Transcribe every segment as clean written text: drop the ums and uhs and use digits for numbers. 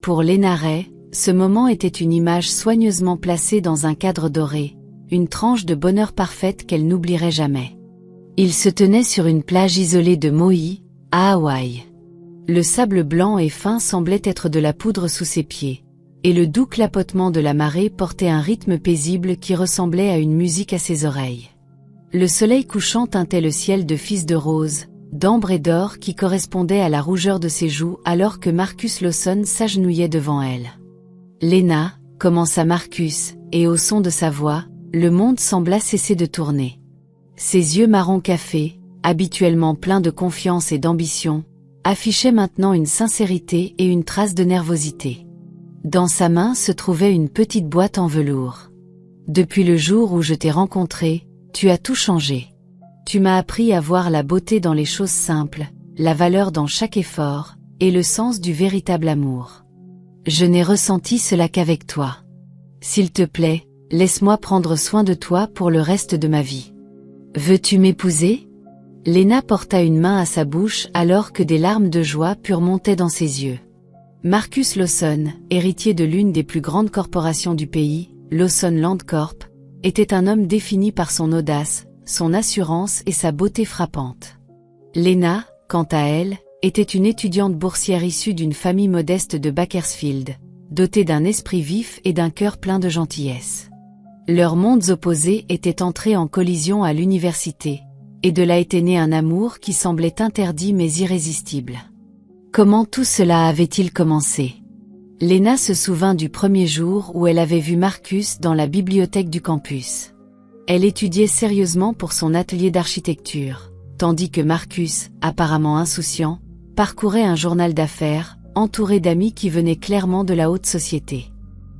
Pour Lena Ray, ce moment était une image soigneusement placée dans un cadre doré, une tranche de bonheur parfaite qu'elle n'oublierait jamais. Il se tenait sur une plage isolée de Maui, à Hawaï. Le sable blanc et fin semblait être de la poudre sous ses pieds, et le doux clapotement de la marée portait un rythme paisible qui ressemblait à une musique à ses oreilles. Le soleil couchant teintait le ciel de fils de rose, d'ambre et d'or qui correspondait à la rougeur de ses joues alors que Marcus Lawson s'agenouillait devant elle. « Lena », commença Marcus, et au son de sa voix, le monde sembla cesser de tourner. Ses yeux marron café, habituellement pleins de confiance et d'ambition, affichaient maintenant une sincérité et une trace de nervosité. Dans sa main se trouvait une petite boîte en velours. « Depuis le jour où je t'ai rencontré, tu as tout changé. Tu m'as appris à voir la beauté dans les choses simples, la valeur dans chaque effort, et le sens du véritable amour. Je n'ai ressenti cela qu'avec toi. S'il te plaît, laisse-moi prendre soin de toi pour le reste de ma vie. Veux-tu m'épouser ?» Lena porta une main à sa bouche alors que des larmes de joie pure montaient dans ses yeux. Marcus Lawson, héritier de l'une des plus grandes corporations du pays, Lawson Land Corp, était un homme défini par son audace, son assurance et sa beauté frappante. Lena, quant à elle, était une étudiante boursière issue d'une famille modeste de Bakersfield, dotée d'un esprit vif et d'un cœur plein de gentillesse. Leurs mondes opposés étaient entrés en collision à l'université, et de là était né un amour qui semblait interdit mais irrésistible. Comment tout cela avait-il commencé? Lena se souvint du premier jour où elle avait vu Marcus dans la bibliothèque du campus. Elle étudiait sérieusement pour son atelier d'architecture, tandis que Marcus, apparemment insouciant, parcourait un journal d'affaires, entouré d'amis qui venaient clairement de la haute société.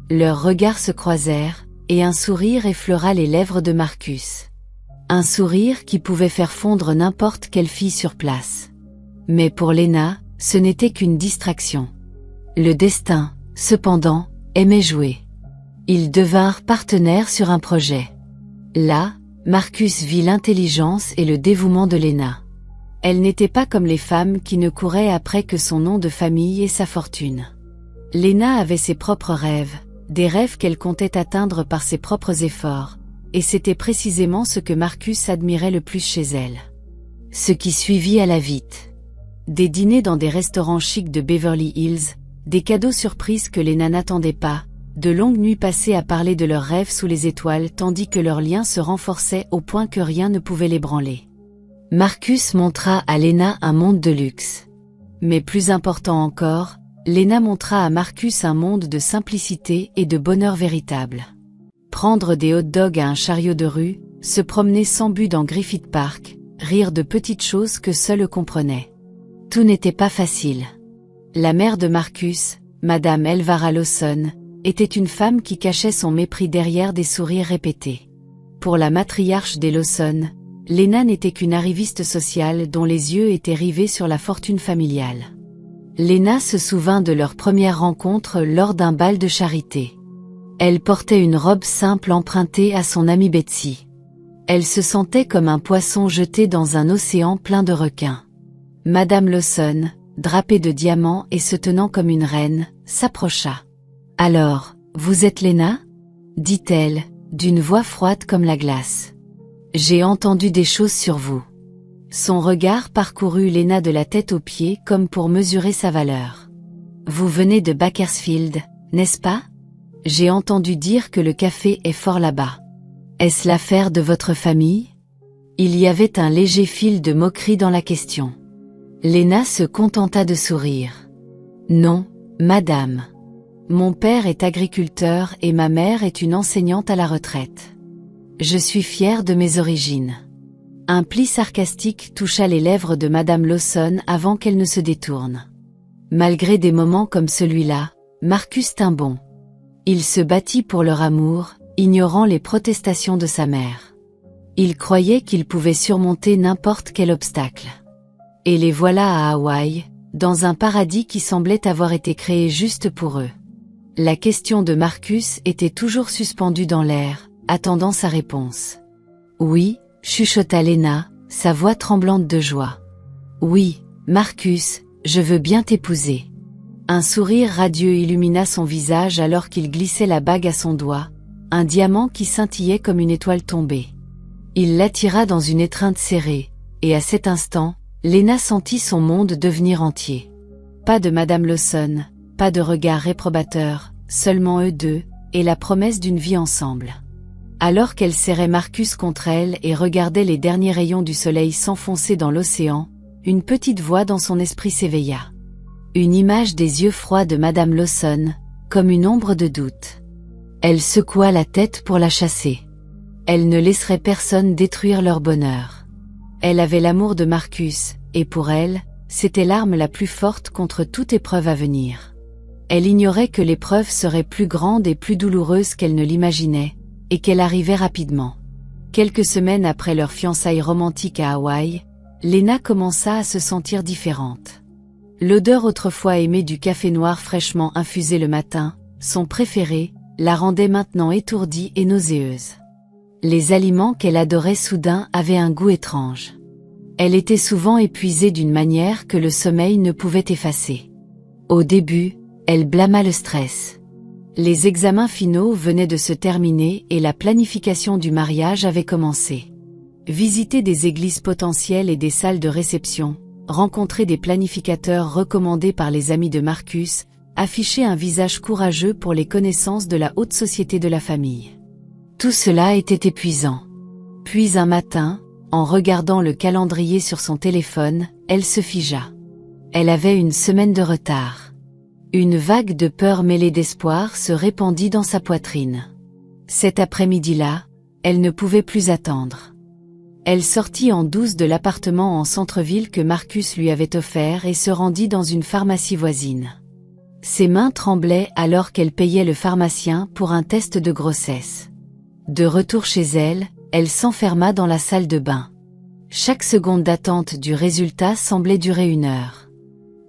Leurs regards se croisèrent, et un sourire effleura les lèvres de Marcus. Un sourire qui pouvait faire fondre n'importe quelle fille sur place. Mais pour Lena, ce n'était qu'une distraction. Le destin, cependant, aimait jouer. Ils devinrent partenaires sur un projet. Là, Marcus vit l'intelligence et le dévouement de Lena. Elle n'était pas comme les femmes qui ne couraient après que son nom de famille et sa fortune. Lena avait ses propres rêves, des rêves qu'elle comptait atteindre par ses propres efforts, et c'était précisément ce que Marcus admirait le plus chez elle. Ce qui suivit alla vite. Des dîners dans des restaurants chics de Beverly Hills, des cadeaux surprises que Lena n'attendait pas, de longues nuits passées à parler de leurs rêves sous les étoiles tandis que leurs liens se renforçaient au point que rien ne pouvait l'ébranler. Marcus montra à Lena un monde de luxe. Mais plus important encore, Lena montra à Marcus un monde de simplicité et de bonheur véritable. Prendre des hot dogs à un chariot de rue, se promener sans but dans Griffith Park, rire de petites choses que seul eux comprenaient. Tout n'était pas facile. La mère de Marcus, Madame Elvara Lawson, était une femme qui cachait son mépris derrière des sourires répétés. Pour la matriarche des Lawson, Lena n'était qu'une arriviste sociale dont les yeux étaient rivés sur la fortune familiale. Lena se souvint de leur première rencontre lors d'un bal de charité. Elle portait une robe simple empruntée à son amie Betsy. Elle se sentait comme un poisson jeté dans un océan plein de requins. Madame Lawson, drapée de diamants et se tenant comme une reine, s'approcha. « Alors, vous êtes Lena ?» dit-elle, d'une voix froide comme la glace. « J'ai entendu des choses sur vous. » Son regard parcourut Lena de la tête aux pieds comme pour mesurer sa valeur. « Vous venez de Bakersfield, n'est-ce pas ? J'ai entendu dire que le café est fort là-bas. Est-ce l'affaire de votre famille ? » Il y avait un léger fil de moquerie dans la question. Lena se contenta de sourire. « Non, madame. Mon père est agriculteur et ma mère est une enseignante à la retraite. Je suis fière de mes origines. » Un pli sarcastique toucha les lèvres de Madame Lawson avant qu'elle ne se détourne. Malgré des moments comme celui-là, Marcus tint bon. Il se battit pour leur amour, ignorant les protestations de sa mère. Il croyait qu'il pouvait surmonter n'importe quel obstacle. Et les voilà à Hawaï, dans un paradis qui semblait avoir été créé juste pour eux. La question de Marcus était toujours suspendue dans l'air, attendant sa réponse. « Oui », chuchota Lena, sa voix tremblante de joie. « Oui, Marcus, je veux bien t'épouser. » Un sourire radieux illumina son visage alors qu'il glissait la bague à son doigt, un diamant qui scintillait comme une étoile tombée. Il l'attira dans une étreinte serrée, et à cet instant, Lena sentit son monde devenir entier. Pas de Madame Lawson, pas de regard réprobateur, seulement eux deux, et la promesse d'une vie ensemble. Alors qu'elle serrait Marcus contre elle et regardait les derniers rayons du soleil s'enfoncer dans l'océan, une petite voix dans son esprit s'éveilla. Une image des yeux froids de Madame Lawson, comme une ombre de doute. Elle secoua la tête pour la chasser. Elle ne laisserait personne détruire leur bonheur. Elle avait l'amour de Marcus, et pour elle, c'était l'arme la plus forte contre toute épreuve à venir. Elle ignorait que l'épreuve serait plus grande et plus douloureuse qu'elle ne l'imaginait, et qu'elle arrivait rapidement. Quelques semaines après leur fiançailles romantiques à Hawaï, Lena commença à se sentir différente. L'odeur autrefois aimée du café noir fraîchement infusé le matin, son préféré, la rendait maintenant étourdie et nauséeuse. Les aliments qu'elle adorait soudain avaient un goût étrange. Elle était souvent épuisée d'une manière que le sommeil ne pouvait effacer. Au début, elle blâma le stress. Les examens finaux venaient de se terminer et la planification du mariage avait commencé. Visiter des églises potentielles et des salles de réception, rencontrer des planificateurs recommandés par les amis de Marcus, afficher un visage courageux pour les connaissances de la haute société de la famille. Tout cela était épuisant. Puis un matin, en regardant le calendrier sur son téléphone, elle se figea. Elle avait une semaine de retard. Une vague de peur mêlée d'espoir se répandit dans sa poitrine. Cet après-midi-là, elle ne pouvait plus attendre. Elle sortit en douce de l'appartement en centre-ville que Marcus lui avait offert et se rendit dans une pharmacie voisine. Ses mains tremblaient alors qu'elle payait le pharmacien pour un test de grossesse. De retour chez elle, elle s'enferma dans la salle de bain. Chaque seconde d'attente du résultat semblait durer 1 heure.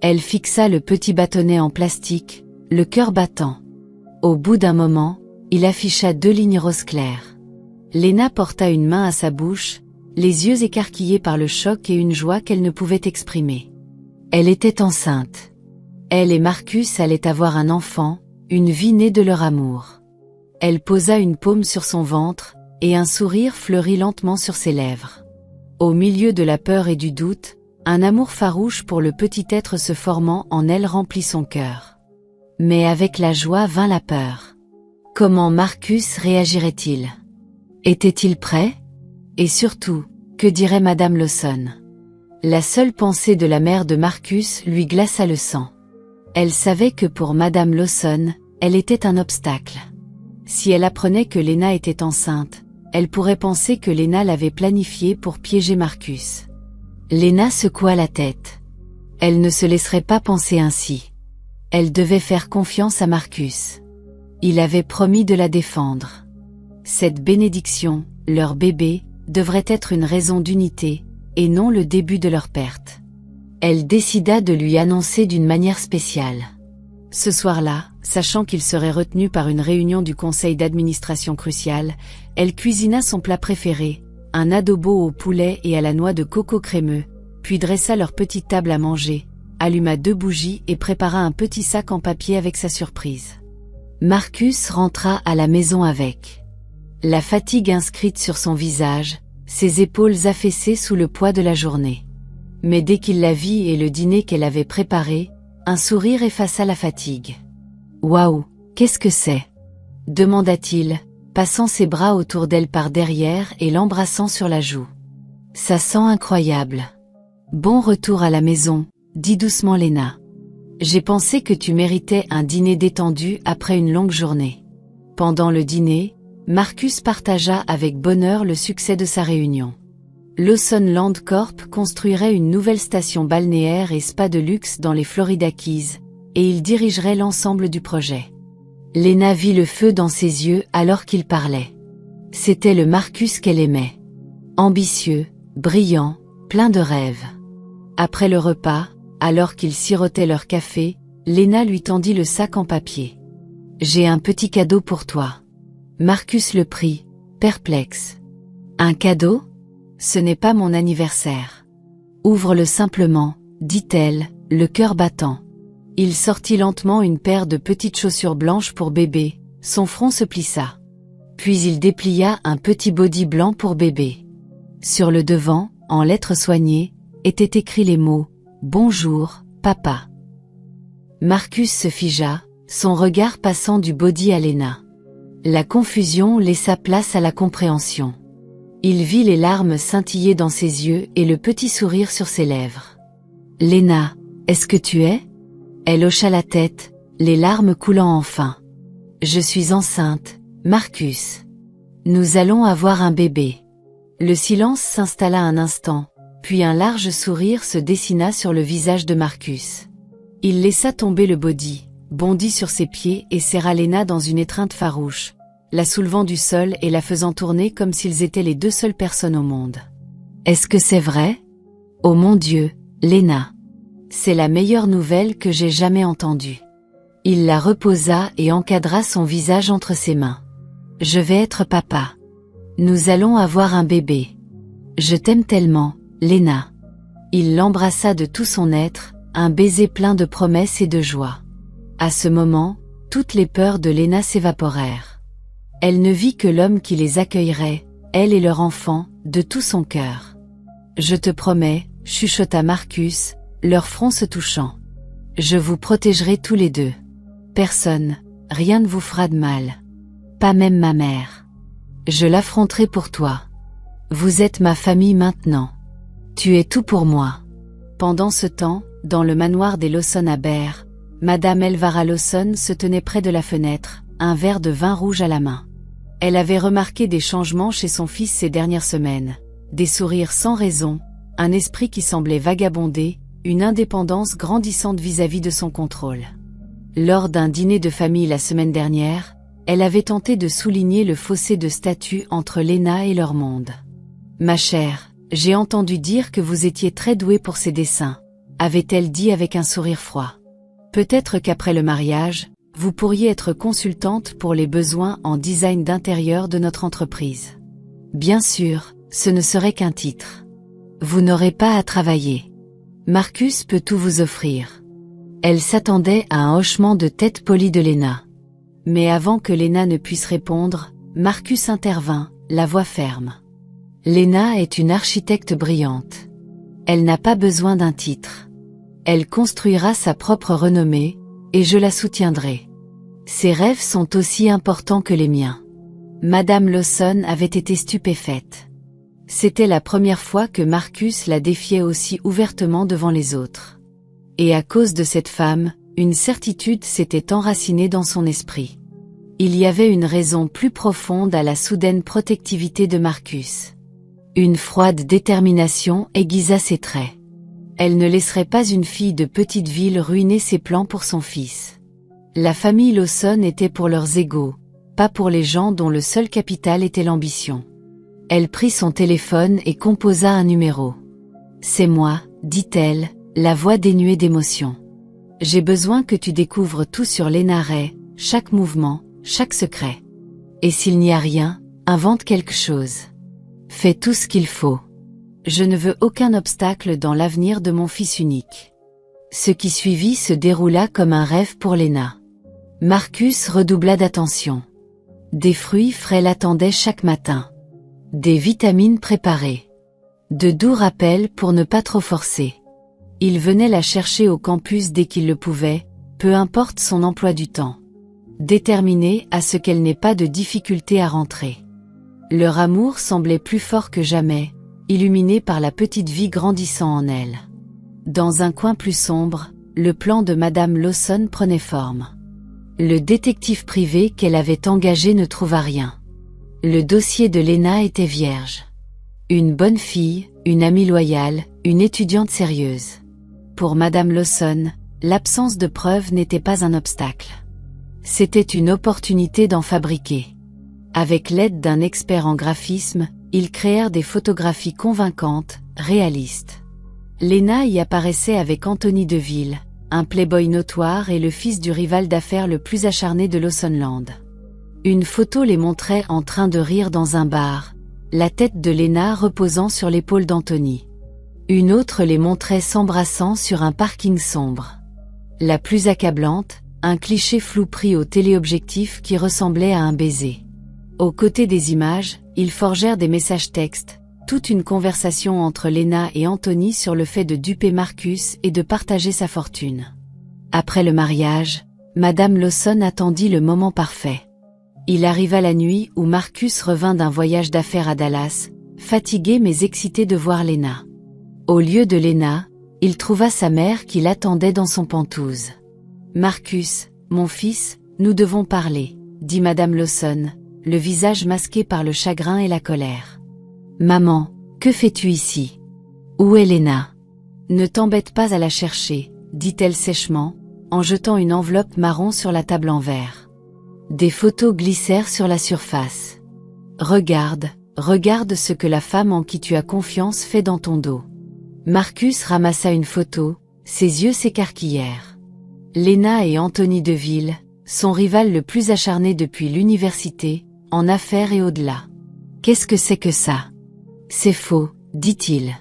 Elle fixa le petit bâtonnet en plastique, le cœur battant. Au bout d'un moment, il afficha 2 lignes rose claires. Lena porta une main à sa bouche, les yeux écarquillés par le choc et une joie qu'elle ne pouvait exprimer. Elle était enceinte. Elle et Marcus allaient avoir un enfant, une vie née de leur amour. Elle posa une paume sur son ventre, et un sourire fleurit lentement sur ses lèvres. Au milieu de la peur et du doute, un amour farouche pour le petit être se formant en elle remplit son cœur. Mais avec la joie vint la peur. Comment Marcus réagirait-il? Était-il prêt? Et surtout, que dirait Madame Lawson? La seule pensée de la mère de Marcus lui glaça le sang. Elle savait que pour Madame Lawson, elle était un obstacle. Si elle apprenait que Lena était enceinte, elle pourrait penser que Lena l'avait planifié pour piéger Marcus. Lena secoua la tête. Elle ne se laisserait pas penser ainsi. Elle devait faire confiance à Marcus. Il avait promis de la défendre. Cette bénédiction, leur bébé, devrait être une raison d'unité, et non le début de leur perte. Elle décida de lui annoncer d'une manière spéciale. Ce soir-là, sachant qu'il serait retenu par une réunion du conseil d'administration cruciale, elle cuisina son plat préféré, un adobo au poulet et à la noix de coco crémeux, puis dressa leur petite table à manger, alluma 2 bougies et prépara un petit sac en papier avec sa surprise. Marcus rentra à la maison avec la fatigue inscrite sur son visage, ses épaules affaissées sous le poids de la journée. Mais dès qu'il la vit et le dîner qu'elle avait préparé, un sourire effaça la fatigue. « Waouh, qu'est-ce que c'est ?» demanda-t-il, passant ses bras autour d'elle par derrière et l'embrassant sur la joue. « Ça sent incroyable. »« Bon retour à la maison, » dit doucement Lena. « J'ai pensé que tu méritais un dîner détendu après une longue journée. » Pendant le dîner, Marcus partagea avec bonheur le succès de sa réunion. Lawson Land Corp construirait une nouvelle station balnéaire et spa de luxe dans les Florida Keys, et il dirigerait l'ensemble du projet. Lena vit le feu dans ses yeux alors qu'il parlait. C'était le Marcus qu'elle aimait. Ambitieux, brillant, plein de rêves. Après le repas, alors qu'ils sirotaient leur café, Lena lui tendit le sac en papier. « J'ai un petit cadeau pour toi. » Marcus le prit, perplexe. « Un cadeau ? Ce n'est pas mon anniversaire. » « Ouvre-le simplement, dit-elle, le cœur battant. » Il sortit lentement une paire de petites chaussures blanches pour bébé, son front se plissa. Puis il déplia un petit body blanc pour bébé. Sur le devant, en lettres soignées, étaient écrits les mots « Bonjour, papa ». Marcus se figea, son regard passant du body à Lena. La confusion laissa place à la compréhension. Il vit les larmes scintiller dans ses yeux et le petit sourire sur ses lèvres. « Lena, est-ce que tu es ?» Elle hocha la tête, les larmes coulant enfin. « Je suis enceinte, Marcus. Nous allons avoir un bébé. » Le silence s'installa un instant, puis un large sourire se dessina sur le visage de Marcus. Il laissa tomber le body, bondit sur ses pieds et serra Lena dans une étreinte farouche, la soulevant du sol et la faisant tourner comme s'ils étaient les 2 seules personnes au monde. « Est-ce que c'est vrai ? Oh mon Dieu, Lena. C'est la meilleure nouvelle que j'ai jamais entendue. » Il la reposa et encadra son visage entre ses mains. « Je vais être papa. Nous allons avoir un bébé. Je t'aime tellement, Lena. » Il l'embrassa de tout son être, un baiser plein de promesses et de joie. À ce moment, toutes les peurs de Lena s'évaporèrent. Elle ne vit que l'homme qui les accueillerait, elle et leur enfant, de tout son cœur. « Je te promets, » chuchota Marcus, leur front se touchant. « Je vous protégerai tous les 2. Personne, rien ne vous fera de mal. Pas même ma mère. Je l'affronterai pour toi. Vous êtes ma famille maintenant. Tu es tout pour moi. » Pendant ce temps, dans le manoir des Lawson à Berre, Madame Elvara Lawson se tenait près de la fenêtre, un verre de vin rouge à la main. Elle avait remarqué des changements chez son fils ces dernières semaines, des sourires sans raison, un esprit qui semblait vagabonder, une indépendance grandissante vis-à-vis de son contrôle. Lors d'un dîner de famille la semaine dernière, elle avait tenté de souligner le fossé de statut entre Lena et leur monde. « Ma chère, j'ai entendu dire que vous étiez très douée pour ces dessins, » avait-elle dit avec un sourire froid. « Peut-être qu'après le mariage, vous pourriez être consultante pour les besoins en design d'intérieur de notre entreprise. Bien sûr, ce ne serait qu'un titre. Vous n'aurez pas à travailler. Marcus peut tout vous offrir. » Elle s'attendait à un hochement de tête poli de Lena. Mais avant que Lena ne puisse répondre, Marcus intervint, la voix ferme. « Lena est une architecte brillante. Elle n'a pas besoin d'un titre. Elle construira sa propre renommée, et je la soutiendrai. Ses rêves sont aussi importants que les miens. » Madame Lawson avait été stupéfaite. C'était la première fois que Marcus la défiait aussi ouvertement devant les autres. Et à cause de cette femme, une certitude s'était enracinée dans son esprit. Il y avait une raison plus profonde à la soudaine protectivité de Marcus. Une froide détermination aiguisa ses traits. Elle ne laisserait pas une fille de petite ville ruiner ses plans pour son fils. La famille Lawson était pour leurs égaux, pas pour les gens dont le seul capital était l'ambition. Elle prit son téléphone et composa un numéro. « C'est moi, » dit-elle, la voix dénuée d'émotion. « J'ai besoin que tu découvres tout sur Lena Ray, chaque mouvement, chaque secret. Et s'il n'y a rien, invente quelque chose. Fais tout ce qu'il faut. Je ne veux aucun obstacle dans l'avenir de mon fils unique. » Ce qui suivit se déroula comme un rêve pour Lena. Marcus redoubla d'attention. Des fruits frais l'attendaient chaque matin. Des vitamines préparées. De doux rappels pour ne pas trop forcer. Il venait la chercher au campus dès qu'il le pouvait, peu importe son emploi du temps. Déterminé à ce qu'elle n'ait pas de difficulté à rentrer. Leur amour semblait plus fort que jamais, illuminé par la petite vie grandissant en elle. Dans un coin plus sombre, le plan de Madame Lawson prenait forme. Le détective privé qu'elle avait engagé ne trouva rien. Le dossier de Lena était vierge. Une bonne fille, une amie loyale, une étudiante sérieuse. Pour Madame Lawson, l'absence de preuves n'était pas un obstacle. C'était une opportunité d'en fabriquer. Avec l'aide d'un expert en graphisme, ils créèrent des photographies convaincantes, réalistes. Lena y apparaissait avec Anthony Deville, un playboy notoire et le fils du rival d'affaires le plus acharné de Lawsonland. Une photo les montrait en train de rire dans un bar, la tête de Lena reposant sur l'épaule d'Anthony. Une autre les montrait s'embrassant sur un parking sombre. La plus accablante, un cliché flou pris au téléobjectif qui ressemblait à un baiser. Aux côtés des images, ils forgèrent des messages textes, toute une conversation entre Lena et Anthony sur le fait de duper Marcus et de partager sa fortune. Après le mariage, Madame Lawson attendit le moment parfait. Il arriva la nuit où Marcus revint d'un voyage d'affaires à Dallas, fatigué mais excité de voir Lena. Au lieu de Lena, il trouva sa mère qui l'attendait dans son pantouse. « Marcus, mon fils, nous devons parler, » dit Madame Lawson, le visage masqué par le chagrin et la colère. « Maman, que fais-tu ici? Où est Lena? Ne t'embête pas à la chercher, » dit-elle sèchement, en jetant une enveloppe marron sur la table en verre. Des photos glissèrent sur la surface. « Regarde, regarde ce que la femme en qui tu as confiance fait dans ton dos. » Marcus ramassa une photo, ses yeux s'écarquillèrent. Lena et Anthony Deville, son rival le plus acharné depuis l'université, en affaires et au-delà. « Qu'est-ce que c'est que ça? » « C'est faux, » dit-il.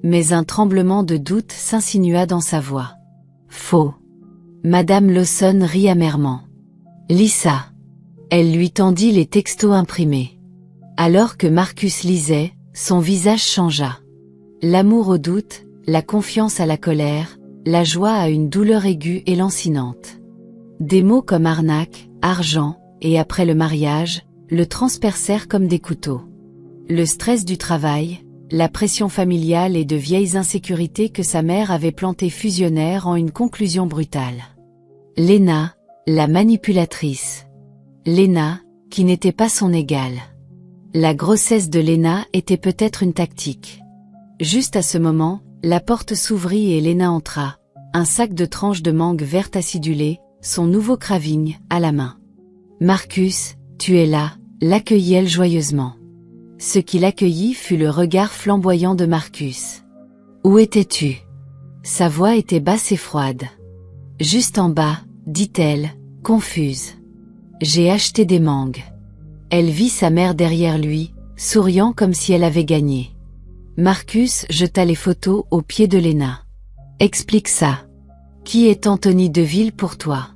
Mais un tremblement de doute s'insinua dans sa voix. « Faux. » Madame Lawson rit amèrement. « Lis ça. » Elle lui tendit les textos imprimés. Alors que Marcus lisait, son visage changea. L'amour au doute, la confiance à la colère, la joie à une douleur aiguë et lancinante. Des mots comme arnaque, argent, et après le mariage, le transpercèrent comme des couteaux. Le stress du travail, la pression familiale et de vieilles insécurités que sa mère avait plantées fusionnèrent en une conclusion brutale. Lena, la manipulatrice. Lena, qui n'était pas son égale. La grossesse de Lena était peut-être une tactique. Juste à ce moment, la porte s'ouvrit et Lena entra, un sac de tranches de mangue verte acidulée, son nouveau craving, à la main. « Marcus, tu es là », l'accueillit-elle joyeusement. Ce qui l'accueillit fut le regard flamboyant de Marcus. « Où étais-tu » Sa voix était basse et froide. « Juste en bas », dit-elle, confuse. « J'ai acheté des mangues. » Elle vit sa mère derrière lui, souriant comme si elle avait gagné. Marcus jeta les photos aux pieds de Lena. « Explique ça. Qui est Anthony Deville pour toi ?»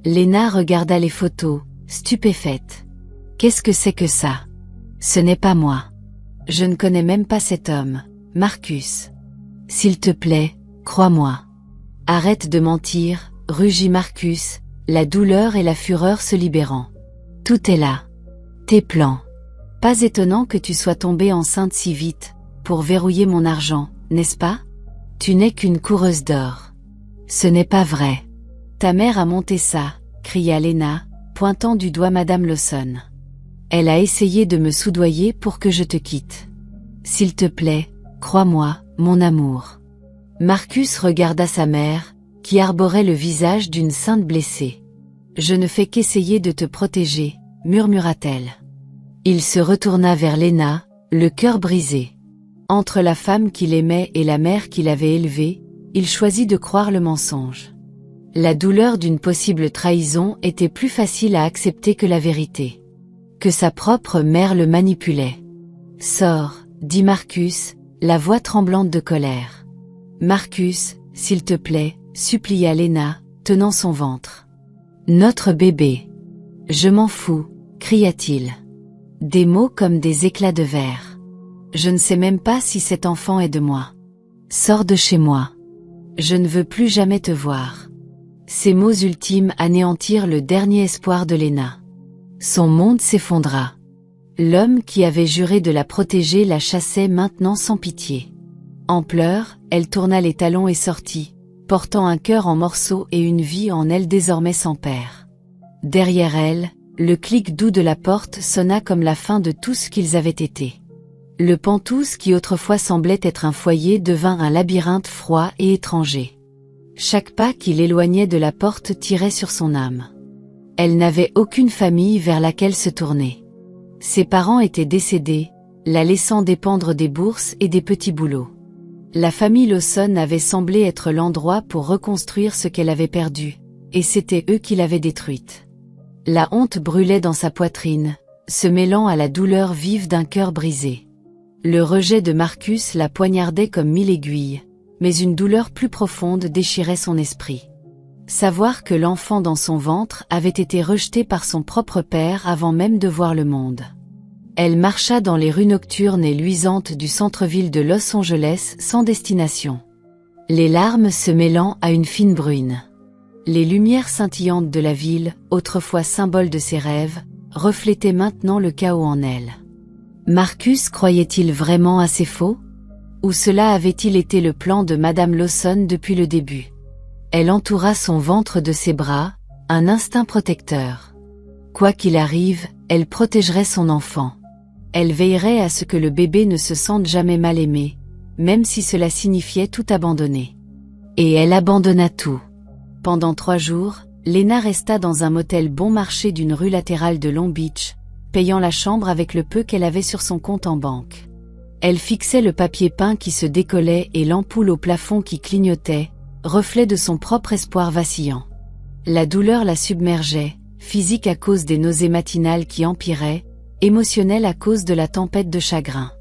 Lena regarda les photos, stupéfaite. « Qu'est-ce que c'est que ça? Ce n'est pas moi. Je ne connais même pas cet homme, Marcus. S'il te plaît, crois-moi. Arrête de mentir, » rugit Marcus, la douleur et la fureur se libérant. « Tout est là. Tes plans. Pas étonnant que tu sois tombée enceinte si vite, pour verrouiller mon argent, n'est-ce pas? Tu n'es qu'une coureuse d'or. » « Ce n'est pas vrai. Ta mère a monté ça, » cria Lena, pointant du doigt Madame Lawson. « Elle a essayé de me soudoyer pour que je te quitte. S'il te plaît, crois-moi, mon amour. » Marcus regarda sa mère, qui arborait le visage d'une sainte blessée. « Je ne fais qu'essayer de te protéger, » murmura-t-elle. Il se retourna vers Lena, le cœur brisé. Entre la femme qu'il aimait et la mère qu'il avait élevée, il choisit de croire le mensonge. La douleur d'une possible trahison était plus facile à accepter que la vérité. Que sa propre mère le manipulait. « Sors, » dit Marcus, la voix tremblante de colère. « Marcus, s'il te plaît, » supplia Lena, tenant son ventre. « Notre bébé. »« Je m'en fous, » cria-t-il. Des mots comme des éclats de verre. « Je ne sais même pas si cet enfant est de moi. Sors de chez moi. Je ne veux plus jamais te voir. » Ces mots ultimes anéantirent le dernier espoir de Lena. Son monde s'effondra. L'homme qui avait juré de la protéger la chassait maintenant sans pitié. En pleurs, elle tourna les talons et sortit, portant un cœur en morceaux et une vie en elle désormais sans père. Derrière elle, le clic doux de la porte sonna comme la fin de tout ce qu'ils avaient été. Le Pantouse qui autrefois semblait être un foyer devint un labyrinthe froid et étranger. Chaque pas qui l'éloignait de la porte tirait sur son âme. Elle n'avait aucune famille vers laquelle se tourner. Ses parents étaient décédés, la laissant dépendre des bourses et des petits boulots. La famille Lawson avait semblé être l'endroit pour reconstruire ce qu'elle avait perdu, et c'était eux qui l'avaient détruite. La honte brûlait dans sa poitrine, se mêlant à la douleur vive d'un cœur brisé. Le rejet de Marcus la poignardait comme 1000 aiguilles, mais une douleur plus profonde déchirait son esprit. Savoir que l'enfant dans son ventre avait été rejeté par son propre père avant même de voir le monde. Elle marcha dans les rues nocturnes et luisantes du centre-ville de Los Angeles sans destination. Les larmes se mêlant à une fine bruine. Les lumières scintillantes de la ville, autrefois symbole de ses rêves, reflétaient maintenant le chaos en elle. Marcus croyait-il vraiment à ses faux? Ou cela avait-il été le plan de Madame Lawson depuis le début? Elle entoura son ventre de ses bras, un instinct protecteur. Quoi qu'il arrive, elle protégerait son enfant. Elle veillerait à ce que le bébé ne se sente jamais mal aimé, même si cela signifiait tout abandonner. Et elle abandonna tout. Pendant 3 jours, Lena resta dans un motel bon marché d'une rue latérale de Long Beach, payant la chambre avec le peu qu'elle avait sur son compte en banque. Elle fixait le papier peint qui se décollait et l'ampoule au plafond qui clignotait, reflet de son propre espoir vacillant. La douleur la submergeait, physique à cause des nausées matinales qui empiraient, émotionnelle à cause de la tempête de chagrin.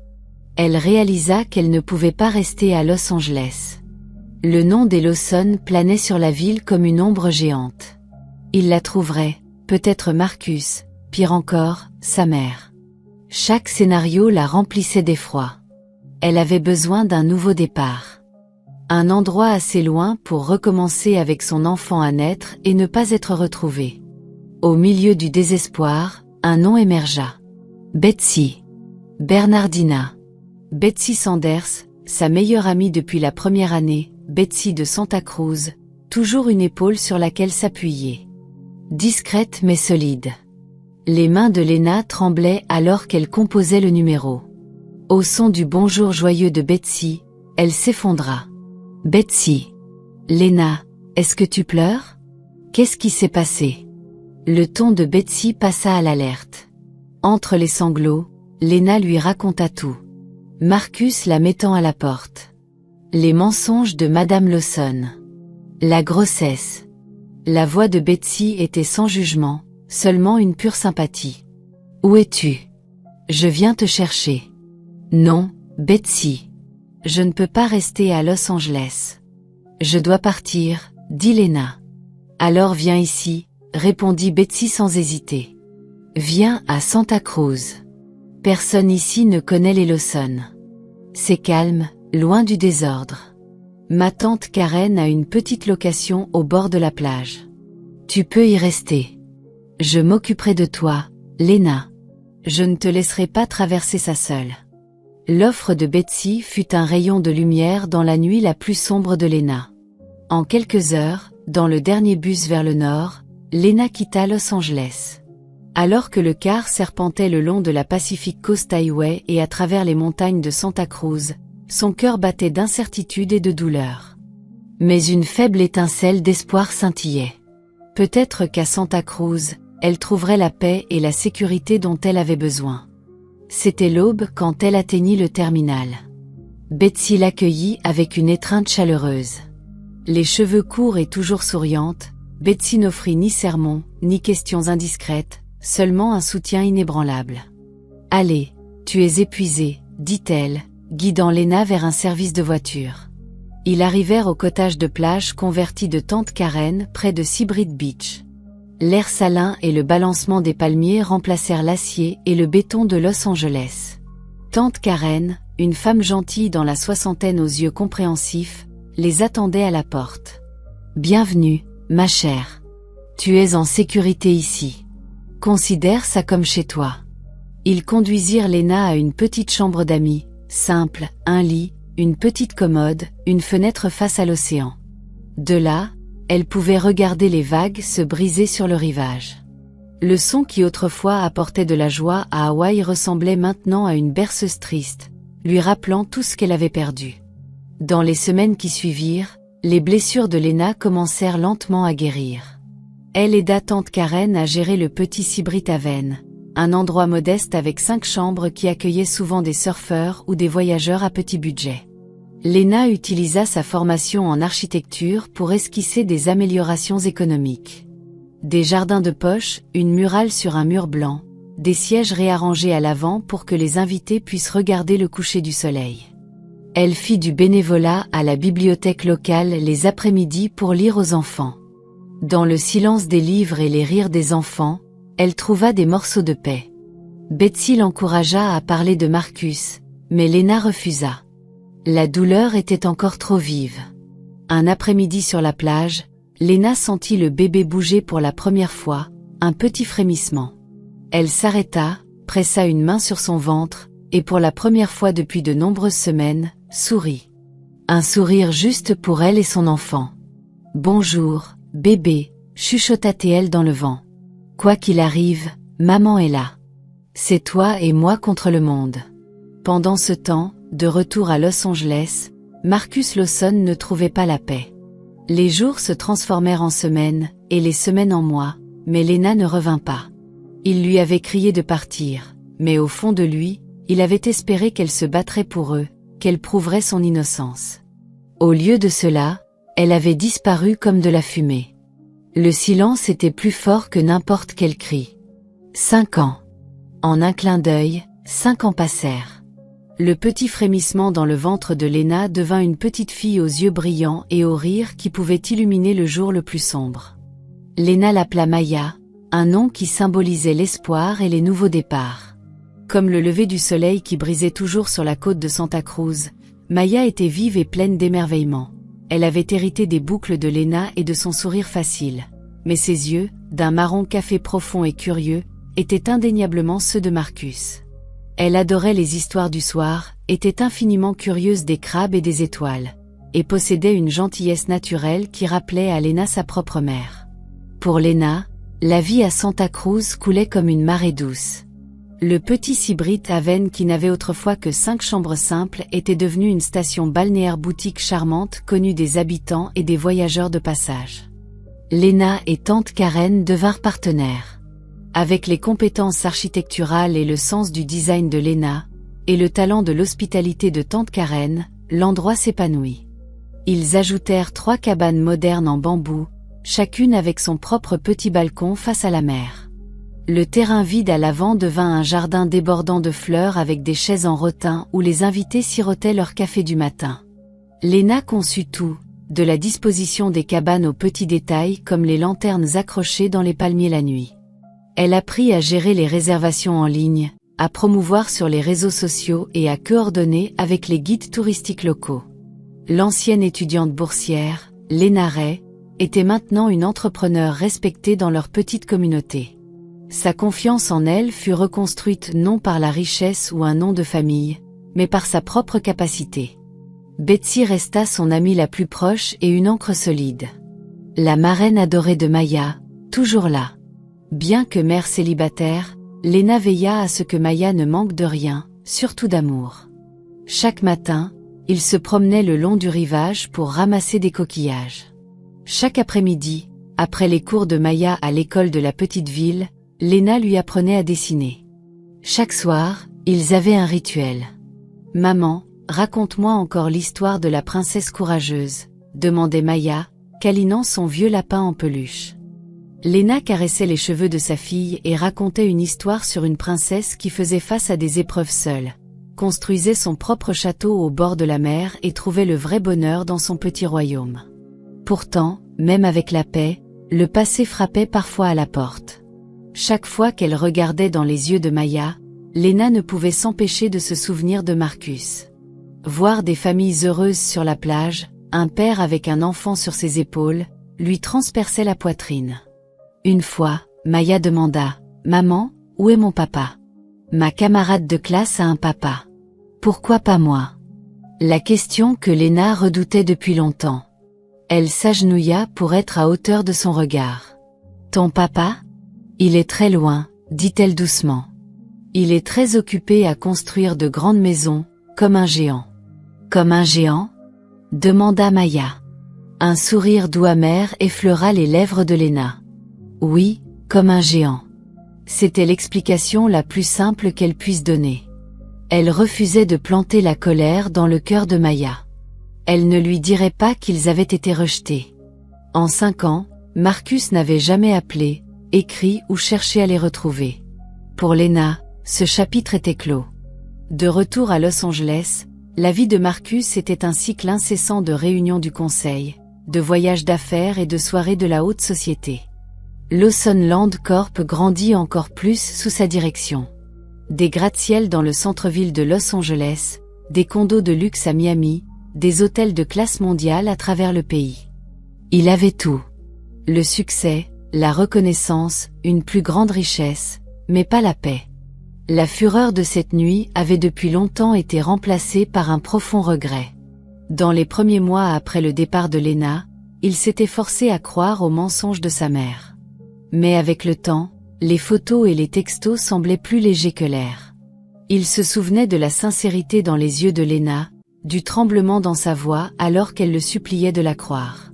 Elle réalisa qu'elle ne pouvait pas rester à Los Angeles. Le nom des Lawson planait sur la ville comme une ombre géante. Il la trouverait, peut-être Marcus, pire encore, sa mère. Chaque scénario la remplissait d'effroi. Elle avait besoin d'un nouveau départ. Un endroit assez loin pour recommencer avec son enfant à naître et ne pas être retrouvée. Au milieu du désespoir, un nom émergea. Betsy. Bernardina. Betsy Sanders, sa meilleure amie depuis la première année, Betsy de Santa Cruz, toujours une épaule sur laquelle s'appuyer. Discrète mais solide. Les mains de Lena tremblaient alors qu'elle composait le numéro. Au son du bonjour joyeux de Betsy, elle s'effondra. Betsy. Lena, est-ce que tu pleures? Qu'est-ce qui s'est passé? Le ton de Betsy passa à l'alerte. Entre les sanglots, Lena lui raconta tout. Marcus la mettant à la porte. Les mensonges de Madame Lawson. La grossesse. La voix de Betsy était sans jugement, seulement une pure sympathie. Où es-tu? Je viens te chercher. Non, Betsy. Je ne peux pas rester à Los Angeles. Je dois partir, dit Lena. Alors viens ici, répondit Betsy sans hésiter. Viens à Santa Cruz. Personne ici ne connaît les Lawson. C'est calme, loin du désordre. Ma tante Karen a une petite location au bord de la plage. Tu peux y rester. Je m'occuperai de toi, Lena. Je ne te laisserai pas traverser ça seule. L'offre de Betsy fut un rayon de lumière dans la nuit la plus sombre de Lena. En quelques heures, dans le dernier bus vers le nord, Lena quitta Los Angeles. Alors que le car serpentait le long de la Pacific Coast Highway et à travers les montagnes de Santa Cruz, son cœur battait d'incertitude et de douleur. Mais une faible étincelle d'espoir scintillait. Peut-être qu'à Santa Cruz, elle trouverait la paix et la sécurité dont elle avait besoin. C'était l'aube quand elle atteignit le terminal. Betsy l'accueillit avec une étreinte chaleureuse. Les cheveux courts et toujours souriante, Betsy n'offrit ni sermons, ni questions indiscrètes, seulement un soutien inébranlable. « Allez, tu es épuisée, dit-elle, guidant Lena vers un service de voiture. Ils arrivèrent au cottage de plage converti de Tante Karen près de Seabreeze Beach. L'air salin et le balancement des palmiers remplacèrent l'acier et le béton de Los Angeles. Tante Karen, une femme gentille dans la soixantaine aux yeux compréhensifs, les attendait à la porte. « Bienvenue, ma chère. Tu es en sécurité ici. Considère ça comme chez toi. » Ils conduisirent Lena à une petite chambre d'amis, simple, un lit, une petite commode, une fenêtre face à l'océan. De là, elle pouvait regarder les vagues se briser sur le rivage. Le son qui autrefois apportait de la joie à Hawaï ressemblait maintenant à une berceuse triste, lui rappelant tout ce qu'elle avait perdu. Dans les semaines qui suivirent, les blessures de Lena commencèrent lentement à guérir. Elle aida Tante Karen à gérer le petit Seabreeze Haven, un endroit modeste avec 5 chambres qui accueillait souvent des surfeurs ou des voyageurs à petit budget. Lena utilisa sa formation en architecture pour esquisser des améliorations économiques. Des jardins de poche, une murale sur un mur blanc, des sièges réarrangés à l'avant pour que les invités puissent regarder le coucher du soleil. Elle fit du bénévolat à la bibliothèque locale les après-midi pour lire aux enfants. Dans le silence des livres et les rires des enfants, elle trouva des morceaux de paix. Betsy l'encouragea à parler de Marcus, mais Lena refusa. La douleur était encore trop vive. Un après-midi sur la plage, Lena sentit le bébé bouger pour la première fois, un petit frémissement. Elle s'arrêta, pressa une main sur son ventre, et pour la première fois depuis de nombreuses semaines, sourit. Un sourire juste pour elle et son enfant. « Bonjour, bébé », chuchota-t-elle dans le vent. « Quoi qu'il arrive, maman est là. C'est toi et moi contre le monde. » Pendant ce temps, de retour à Los Angeles, Marcus Lawson ne trouvait pas la paix. Les jours se transformèrent en semaines, et les semaines en mois, mais Lena ne revint pas. Il lui avait crié de partir, mais au fond de lui, il avait espéré qu'elle se battrait pour eux, qu'elle prouverait son innocence. Au lieu de cela, elle avait disparu comme de la fumée. Le silence était plus fort que n'importe quel cri. 5 ans. En un clin d'œil, 5 ans passèrent. Le petit frémissement dans le ventre de Lena devint une petite fille aux yeux brillants et au rire qui pouvait illuminer le jour le plus sombre. Lena l'appela Maya, un nom qui symbolisait l'espoir et les nouveaux départs. Comme le lever du soleil qui brisait toujours sur la côte de Santa Cruz, Maya était vive et pleine d'émerveillement. Elle avait hérité des boucles de Lena et de son sourire facile. Mais ses yeux, d'un marron café profond et curieux, étaient indéniablement ceux de Marcus. Elle adorait les histoires du soir, était infiniment curieuse des crabes et des étoiles, et possédait une gentillesse naturelle qui rappelait à Lena sa propre mère. Pour Lena, la vie à Santa Cruz coulait comme une marée douce. Le petit Sibrit Haven qui n'avait autrefois que 5 chambres simples était devenu une station balnéaire boutique charmante connue des habitants et des voyageurs de passage. Lena et tante Karen devinrent partenaires. Avec les compétences architecturales et le sens du design de Lena, et le talent de l'hospitalité de tante Karen, l'endroit s'épanouit. Ils ajoutèrent 3 cabanes modernes en bambou, chacune avec son propre petit balcon face à la mer. Le terrain vide à l'avant devint un jardin débordant de fleurs avec des chaises en rotin où les invités sirotaient leur café du matin. Lena conçut tout, de la disposition des cabanes aux petits détails comme les lanternes accrochées dans les palmiers la nuit. Elle apprit à gérer les réservations en ligne, à promouvoir sur les réseaux sociaux et à coordonner avec les guides touristiques locaux. L'ancienne étudiante boursière, Lena Ray, était maintenant une entrepreneure respectée dans leur petite communauté. Sa confiance en elle fut reconstruite non par la richesse ou un nom de famille, mais par sa propre capacité. Betsy resta son amie la plus proche et une ancre solide. La marraine adorée de Maya, toujours là. Bien que mère célibataire, Lena veilla à ce que Maya ne manque de rien, surtout d'amour. Chaque matin, il se promenait le long du rivage pour ramasser des coquillages. Chaque après-midi, après les cours de Maya à l'école de la petite ville, Lena lui apprenait à dessiner. Chaque soir, ils avaient un rituel. « Maman, raconte-moi encore l'histoire de la princesse courageuse », demandait Maya, câlinant son vieux lapin en peluche. Lena caressait les cheveux de sa fille et racontait une histoire sur une princesse qui faisait face à des épreuves seule, construisait son propre château au bord de la mer et trouvait le vrai bonheur dans son petit royaume. Pourtant, même avec la paix, le passé frappait parfois à la porte. Chaque fois qu'elle regardait dans les yeux de Maya, Lena ne pouvait s'empêcher de se souvenir de Marcus. Voir des familles heureuses sur la plage, un père avec un enfant sur ses épaules, lui transperçait la poitrine. Une fois, Maya demanda « Maman, où est mon papa ?» Ma camarade de classe a un papa. Pourquoi pas moi? La question que Lena redoutait depuis longtemps. Elle s'agenouilla pour être à hauteur de son regard. Ton papa? Il est très loin, dit-elle doucement. Il est très occupé à construire de grandes maisons, comme un géant. Comme un géant? Demanda Maya. Un sourire doux amer effleura les lèvres de Lena. Oui, comme un géant. C'était l'explication la plus simple qu'elle puisse donner. Elle refusait de planter la colère dans le cœur de Maya. Elle ne lui dirait pas qu'ils avaient été rejetés. En 5 ans, Marcus n'avait jamais appelé, écrit ou cherché à les retrouver. Pour Lena, ce chapitre était clos. De retour à Los Angeles, la vie de Marcus était un cycle incessant de réunions du conseil, de voyages d'affaires et de soirées de la haute société. Lawson Land Corp grandit encore plus sous sa direction. Des gratte-ciel dans le centre-ville de Los Angeles, des condos de luxe à Miami, des hôtels de classe mondiale à travers le pays. Il avait tout. Le succès, la reconnaissance, une plus grande richesse, mais pas la paix. La fureur de cette nuit avait depuis longtemps été remplacée par un profond regret. Dans les premiers mois après le départ de Lena, il s'était forcé à croire aux mensonges de sa mère. Mais avec le temps, les photos et les textos semblaient plus légers que l'air. Il se souvenait de la sincérité dans les yeux de Lena, du tremblement dans sa voix alors qu'elle le suppliait de la croire.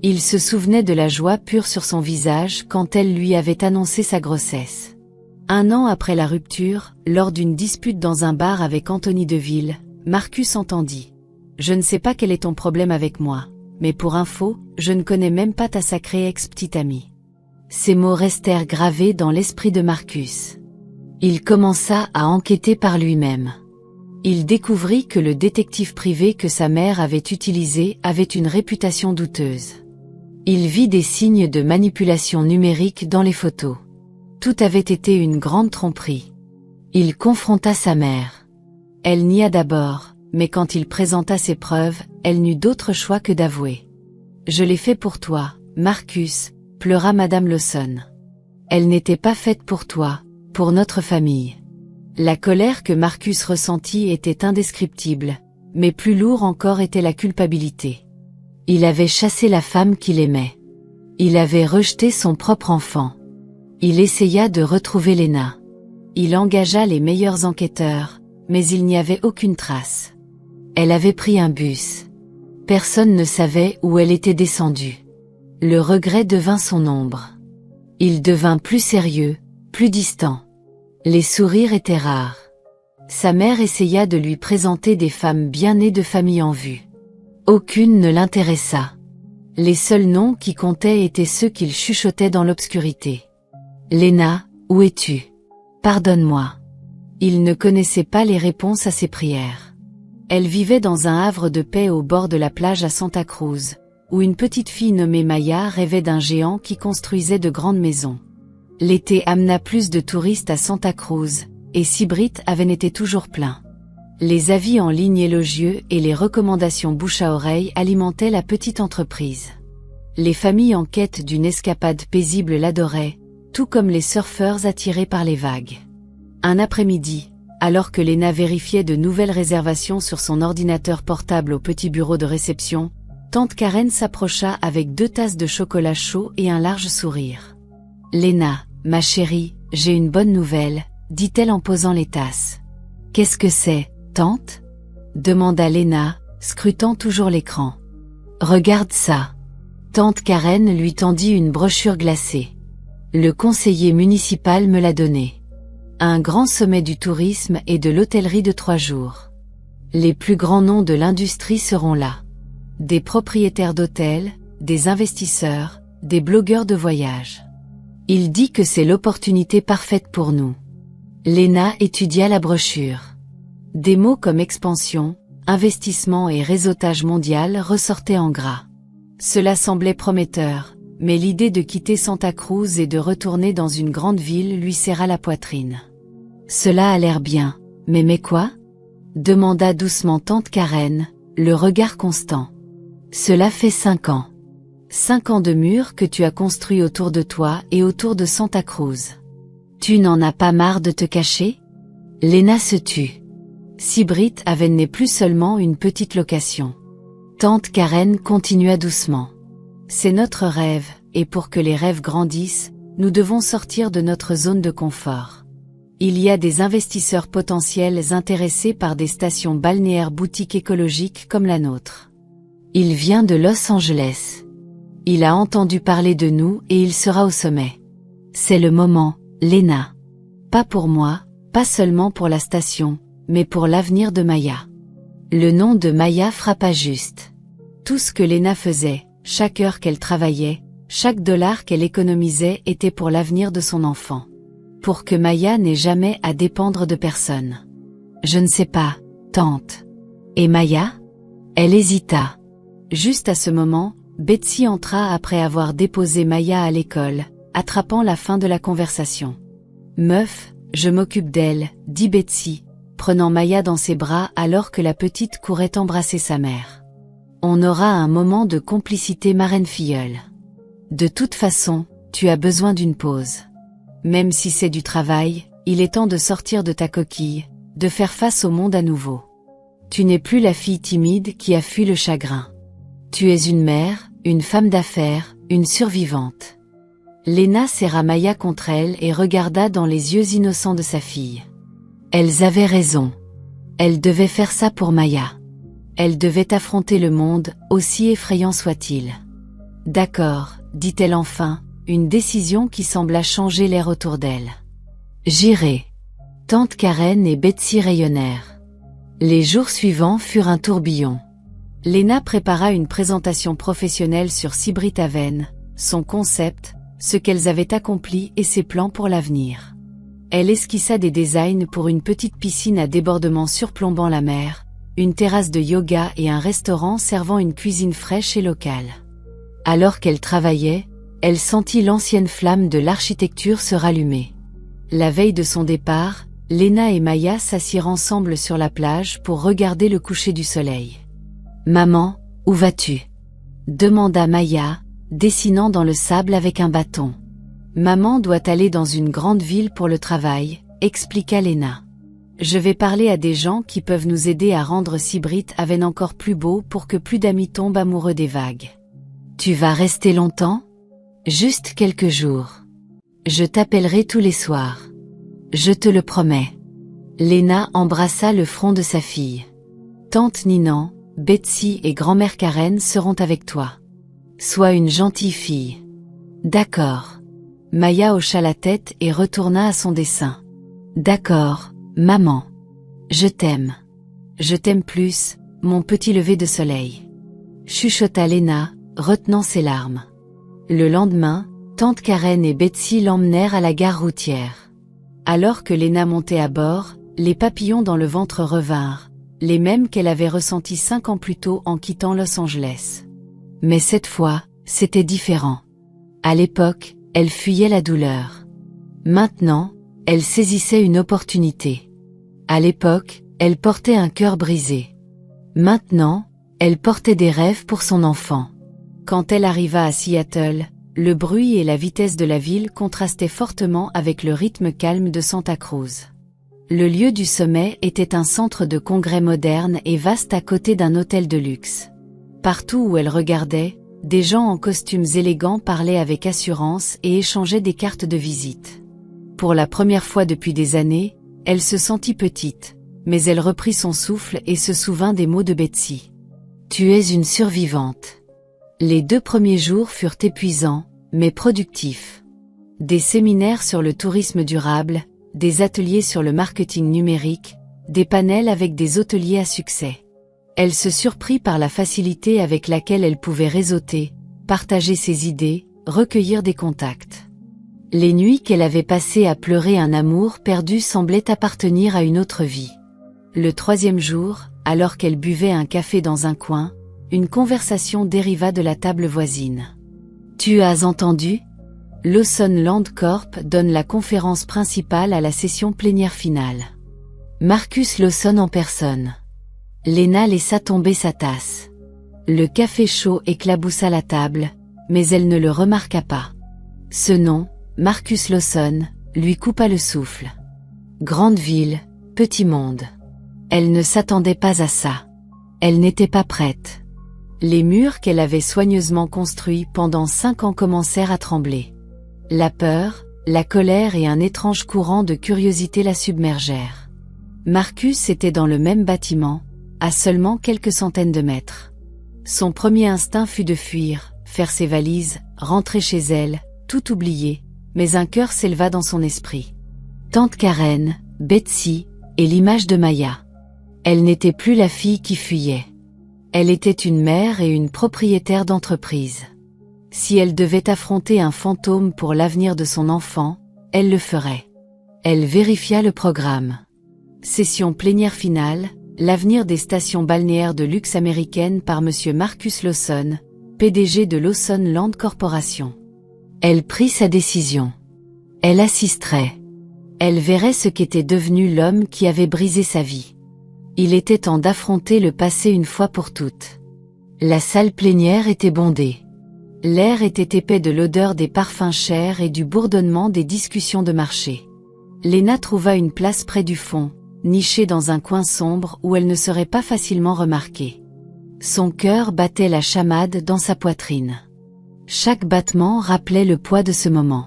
Il se souvenait de la joie pure sur son visage quand elle lui avait annoncé sa grossesse. 1 an après la rupture, lors d'une dispute dans un bar avec Anthony Deville, Marcus entendit « Je ne sais pas quel est ton problème avec moi, mais pour info, je ne connais même pas ta sacrée ex-petite amie. » Ces mots restèrent gravés dans l'esprit de Marcus. Il commença à enquêter par lui-même. Il découvrit que le détective privé que sa mère avait utilisé avait une réputation douteuse. Il vit des signes de manipulation numérique dans les photos. Tout avait été une grande tromperie. Il confronta sa mère. Elle nia d'abord, mais quand il présenta ses preuves, elle n'eut d'autre choix que d'avouer. « Je l'ai fait pour toi, Marcus », pleura Madame Lawson. « Elle n'était pas faite pour toi, pour notre famille. » La colère que Marcus ressentit était indescriptible, mais plus lourd encore était la culpabilité. Il avait chassé la femme qu'il aimait. Il avait rejeté son propre enfant. Il essaya de retrouver Lena. Il engagea les meilleurs enquêteurs, mais il n'y avait aucune trace. Elle avait pris un bus. Personne ne savait où elle était descendue. Le regret devint son ombre. Il devint plus sérieux, plus distant. Les sourires étaient rares. Sa mère essaya de lui présenter des femmes bien nées de famille en vue. Aucune ne l'intéressa. Les seuls noms qui comptaient étaient ceux qu'il chuchotait dans l'obscurité. « Lena, où es-tu ? Pardonne-moi. » Il ne connaissait pas les réponses à ses prières. Elle vivait dans un havre de paix au bord de la plage à Santa Cruz, où une petite fille nommée Maya rêvait d'un géant qui construisait de grandes maisons. L'été amena plus de touristes à Santa Cruz, et Sibrit avait été toujours plein. Les avis en ligne élogieux et les recommandations bouche à oreille alimentaient la petite entreprise. Les familles en quête d'une escapade paisible l'adoraient, tout comme les surfeurs attirés par les vagues. Un après-midi, alors que Lena vérifiait de nouvelles réservations sur son ordinateur portable au petit bureau de réception, tante Karen s'approcha avec 2 tasses de chocolat chaud et un large sourire. « Lena, ma chérie, j'ai une bonne nouvelle, » dit-elle en posant les tasses. « Qu'est-ce que c'est, tante ?» demanda Lena, scrutant toujours l'écran. « Regarde ça. » Tante Karen lui tendit une brochure glacée. Le conseiller municipal me l'a donnée. Un grand sommet du tourisme et de l'hôtellerie de 3 jours. Les plus grands noms de l'industrie seront là. Des propriétaires d'hôtels, des investisseurs, des blogueurs de voyage. Il dit que c'est l'opportunité parfaite pour nous. Lena étudia la brochure. Des mots comme expansion, investissement et réseautage mondial ressortaient en gras. Cela semblait prometteur, mais l'idée de quitter Santa Cruz et de retourner dans une grande ville lui serra la poitrine. « Cela a l'air bien, mais quoi ?» demanda doucement tante Karen, le regard constant. « Cela fait 5 ans. 5 ans de murs que tu as construits autour de toi et autour de Santa Cruz. Tu n'en as pas marre de te cacher ?» Lena se tut. Sibrit avait n'est plus seulement une petite location. Tante Karen continua doucement. « C'est notre rêve, et pour que les rêves grandissent, nous devons sortir de notre zone de confort. Il y a des investisseurs potentiels intéressés par des stations balnéaires boutiques écologiques comme la nôtre. Il vient de Los Angeles. Il a entendu parler de nous et il sera au sommet. C'est le moment, Lena. Pas pour moi, pas seulement pour la station, mais pour l'avenir de Maya. » Le nom de Maya frappa juste. Tout ce que Lena faisait, chaque heure qu'elle travaillait, chaque dollar qu'elle économisait était pour l'avenir de son enfant. Pour que Maya n'ait jamais à dépendre de personne. « Je ne sais pas, tante. » Et Maya ? Elle hésita. Juste à ce moment, Betsy entra après avoir déposé Maya à l'école, attrapant la fin de la conversation. « Meuf, je m'occupe d'elle, » dit Betsy, prenant Maya dans ses bras alors que la petite courait embrasser sa mère. « On aura un moment de complicité marraine-filleule. De toute façon, tu as besoin d'une pause. Même si c'est du travail, il est temps de sortir de ta coquille, de faire face au monde à nouveau. Tu n'es plus la fille timide qui a fui le chagrin. Tu es une mère, une femme d'affaires, une survivante. » Léna serra Maya contre elle et regarda dans les yeux innocents de sa fille. Elles avaient raison. Elle devait faire ça pour Maya. Elle devait affronter le monde, aussi effrayant soit-il. « D'accord, » dit-elle enfin, une décision qui sembla changer l'air autour d'elle. « J'irai. » Tante Karen et Betsy rayonnèrent. Les jours suivants furent un tourbillon. Léna prépara une présentation professionnelle sur Sybrit Haven, son concept, ce qu'elles avaient accompli et ses plans pour l'avenir. Elle esquissa des designs pour une petite piscine à débordement surplombant la mer, une terrasse de yoga et un restaurant servant une cuisine fraîche et locale. Alors qu'elle travaillait, elle sentit l'ancienne flamme de l'architecture se rallumer. La veille de son départ, Léna et Maya s'assirent ensemble sur la plage pour regarder le coucher du soleil. « Maman, où vas-tu » demanda Maya, dessinant dans le sable avec un bâton. « Maman doit aller dans une grande ville pour le travail, » expliqua Léna. « Je vais parler à des gens qui peuvent nous aider à rendre Sybrit Haven encore plus beau pour que plus d'amis tombent amoureux des vagues. »« Tu vas rester longtemps ? » ?»« Juste quelques jours. Je t'appellerai tous les soirs. Je te le promets. » Léna embrassa le front de sa fille. « Tante Ninan, Betsy et grand-mère Karen seront avec toi. Sois une gentille fille. »« D'accord. » Maya hocha la tête et retourna à son dessin. « D'accord, maman. Je t'aime. Je t'aime plus, mon petit lever de soleil. » chuchota Léna, retenant ses larmes. Le lendemain, tante Karen et Betsy l'emmenèrent à la gare routière. Alors que Léna montait à bord, les papillons dans le ventre revinrent, les mêmes qu'elle avait ressentis 5 ans plus tôt en quittant Los Angeles. Mais cette fois, c'était différent. À l'époque, elle fuyait la douleur. Maintenant, elle saisissait une opportunité. À l'époque, elle portait un cœur brisé. Maintenant, elle portait des rêves pour son enfant. Quand elle arriva à Seattle, le bruit et la vitesse de la ville contrastaient fortement avec le rythme calme de Santa Cruz. Le lieu du sommet était un centre de congrès moderne et vaste à côté d'un hôtel de luxe. Partout où elle regardait, des gens en costumes élégants parlaient avec assurance et échangeaient des cartes de visite. Pour la première fois depuis des années, elle se sentit petite, mais elle reprit son souffle et se souvint des mots de Betsy. « Tu es une survivante. » Les 2 premiers jours furent épuisants, mais productifs. Des séminaires sur le tourisme durable, des ateliers sur le marketing numérique, des panels avec des hôteliers à succès. Elle se surprit par la facilité avec laquelle elle pouvait réseauter, partager ses idées, recueillir des contacts. Les nuits qu'elle avait passées à pleurer un amour perdu semblaient appartenir à une autre vie. Le 3e jour, alors qu'elle buvait un café dans un coin, une conversation dériva de la table voisine. « Tu as entendu ? Lawson Land Corp donne la conférence principale à la session plénière finale. » Marcus Lawson en personne. Léna laissa tomber sa tasse. Le café chaud éclaboussa la table, mais elle ne le remarqua pas. Ce nom, Marcus Lawson, lui coupa le souffle. Grande ville, petit monde. Elle ne s'attendait pas à ça. Elle n'était pas prête. Les murs qu'elle avait soigneusement construits pendant 5 ans commencèrent à trembler. La peur, la colère et un étrange courant de curiosité la submergèrent. Marcus était dans le même bâtiment, à seulement quelques centaines de mètres. Son premier instinct fut de fuir, faire ses valises, rentrer chez elle, tout oublier, mais un cœur s'éleva dans son esprit. Tante Karen, Betsy, et l'image de Maya. Elle n'était plus la fille qui fuyait. Elle était une mère et une propriétaire d'entreprise. Si elle devait affronter un fantôme pour l'avenir de son enfant, elle le ferait. Elle vérifia le programme. Session plénière finale, l'avenir des stations balnéaires de luxe américaines par Monsieur Marcus Lawson, PDG de Lawson Land Corporation. Elle prit sa décision. Elle assisterait. Elle verrait ce qu'était devenu l'homme qui avait brisé sa vie. Il était temps d'affronter le passé une fois pour toutes. La salle plénière était bondée. L'air était épais de l'odeur des parfums chers et du bourdonnement des discussions de marché. Lena trouva une place près du fond, nichée dans un coin sombre où elle ne serait pas facilement remarquée. Son cœur battait la chamade dans sa poitrine. Chaque battement rappelait le poids de ce moment.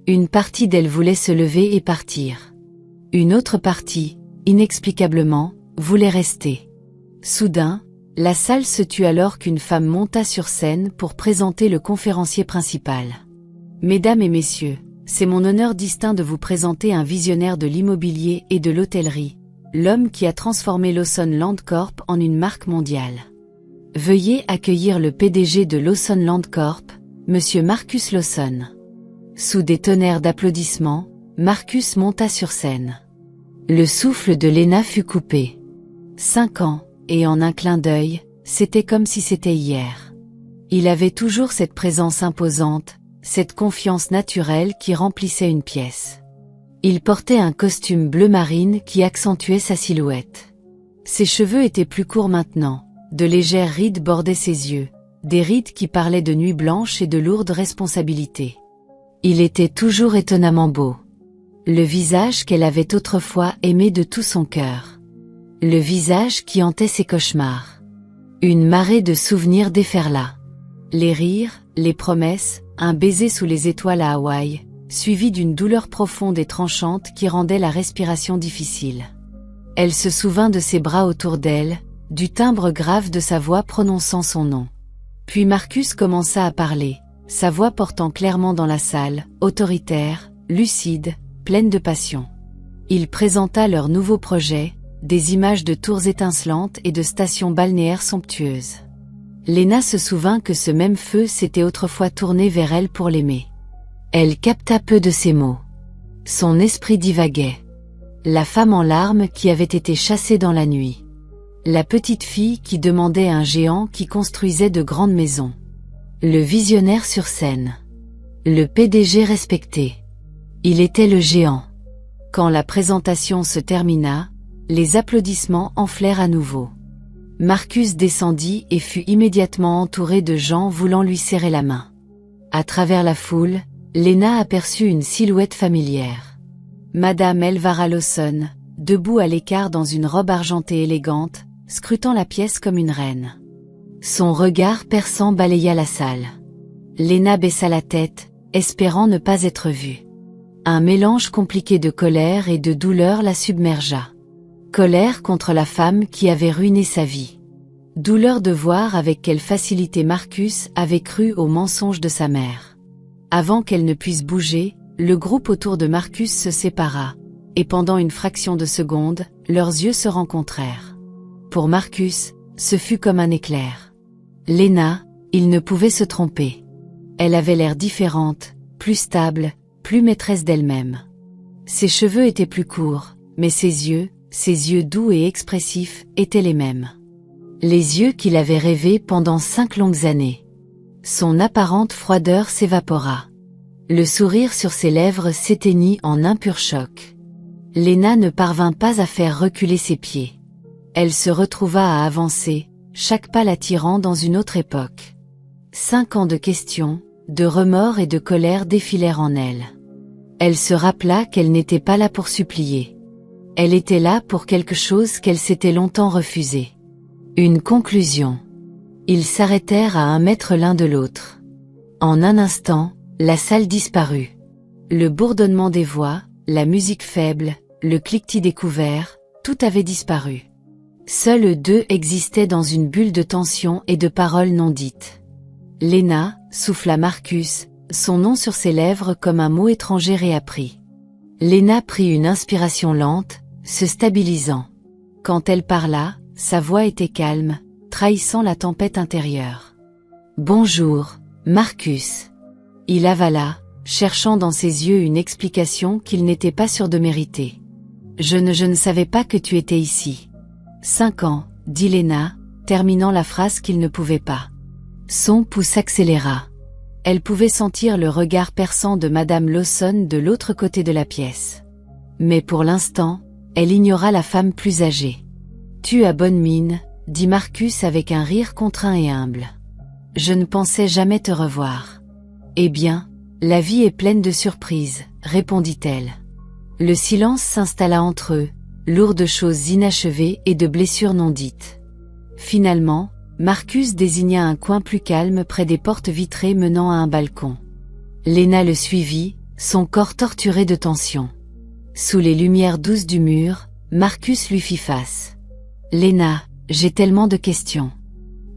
Une partie d'elle voulait se lever et partir. Une autre partie, inexplicablement, voulait rester. Soudain, la salle se tut alors qu'une femme monta sur scène pour présenter le conférencier principal. Mesdames et messieurs, c'est mon honneur distinct de vous présenter un visionnaire de l'immobilier et de l'hôtellerie, l'homme qui a transformé Lawson Land Corp en une marque mondiale. Veuillez accueillir le PDG de Lawson Land Corp, Monsieur Marcus Lawson. Sous des tonnerres d'applaudissements, Marcus monta sur scène. Le souffle de Lena fut coupé. 5 ans, et en un clin d'œil, c'était comme si c'était hier. Il avait toujours cette présence imposante, cette confiance naturelle qui remplissait une pièce. Il portait un costume bleu marine qui accentuait sa silhouette. Ses cheveux étaient plus courts maintenant. De légères rides bordaient ses yeux, des rides qui parlaient de nuit blanche et de lourdes responsabilités. Il était toujours étonnamment beau. Le visage qu'elle avait autrefois aimé de tout son cœur. Le visage qui hantait ses cauchemars. Une marée de souvenirs déferla. Les rires, les promesses, un baiser sous les étoiles à Hawaï, suivi d'une douleur profonde et tranchante qui rendait la respiration difficile. Elle se souvint de ses bras autour d'elle, du timbre grave de sa voix prononçant son nom. Puis Marcus commença à parler, sa voix portant clairement dans la salle, autoritaire, lucide, pleine de passion. Il présenta leur nouveau projet, des images de tours étincelantes et de stations balnéaires somptueuses. Lena se souvint que ce même feu s'était autrefois tourné vers elle pour l'aimer. Elle capta peu de ses mots. Son esprit divaguait. La femme en larmes qui avait été chassée dans la nuit. La petite fille qui demandait un géant qui construisait de grandes maisons. Le visionnaire sur scène. Le PDG respecté. Il était le géant. Quand la présentation se termina, les applaudissements enflèrent à nouveau. Marcus descendit et fut immédiatement entouré de gens voulant lui serrer la main. À travers la foule, Lena aperçut une silhouette familière. Madame Elvara Lawson, debout à l'écart dans une robe argentée élégante, scrutant la pièce comme une reine. Son regard perçant balaya la salle. Lena baissa la tête, espérant ne pas être vue. Un mélange compliqué de colère et de douleur la submergea. Colère contre la femme qui avait ruiné sa vie. Douleur de voir avec quelle facilité Marcus avait cru aux mensonges de sa mère. Avant qu'elle ne puisse bouger, le groupe autour de Marcus se sépara, et pendant une fraction de seconde, leurs yeux se rencontrèrent. Pour Marcus, ce fut comme un éclair. Lena, il ne pouvait se tromper. Elle avait l'air différente, plus stable, plus maîtresse d'elle-même. Ses cheveux étaient plus courts, mais ses yeux doux et expressifs, étaient les mêmes. Les yeux qu'il avait rêvés pendant 5 longues années. Son apparente froideur s'évapora. Le sourire sur ses lèvres s'éteignit en un pur choc. Lena ne parvint pas à faire reculer ses pieds. Elle se retrouva à avancer, chaque pas l'attirant dans une autre époque. 5 ans de questions, de remords et de colère défilèrent en elle. Elle se rappela qu'elle n'était pas là pour supplier. Elle était là pour quelque chose qu'elle s'était longtemps refusé. Une conclusion. Ils s'arrêtèrent à 1 mètre l'un de l'autre. En un instant, la salle disparut. Le bourdonnement des voix, la musique faible, le cliquetis des couverts, tout avait disparu. Seuls eux deux existaient dans une bulle de tension et de paroles non dites. Lena, souffla Marcus, son nom sur ses lèvres comme un mot étranger réappris. Lena prit une inspiration lente, se stabilisant. Quand elle parla, sa voix était calme, trahissant la tempête intérieure. « Bonjour, Marcus. » Il avala, cherchant dans ses yeux une explication qu'il n'était pas sûr de mériter. « Je ne savais pas que tu étais ici. » 5 ans, dit Lena, terminant la phrase qu'il ne pouvait pas. Son pouls s'accéléra. Elle pouvait sentir le regard perçant de Madame Lawson de l'autre côté de la pièce. Mais pour l'instant, elle ignora la femme plus âgée. « Tu as bonne mine », dit Marcus avec un rire contraint et humble. « Je ne pensais jamais te revoir. »« Eh bien, la vie est pleine de surprises, » répondit-elle. Le silence s'installa entre eux, lourd de choses inachevées et de blessures non dites. Finalement, Marcus désigna un coin plus calme près des portes vitrées menant à un balcon. Léna le suivit, son corps torturé de tension. Sous les lumières douces du mur, Marcus lui fit face. « Léna, j'ai tellement de questions.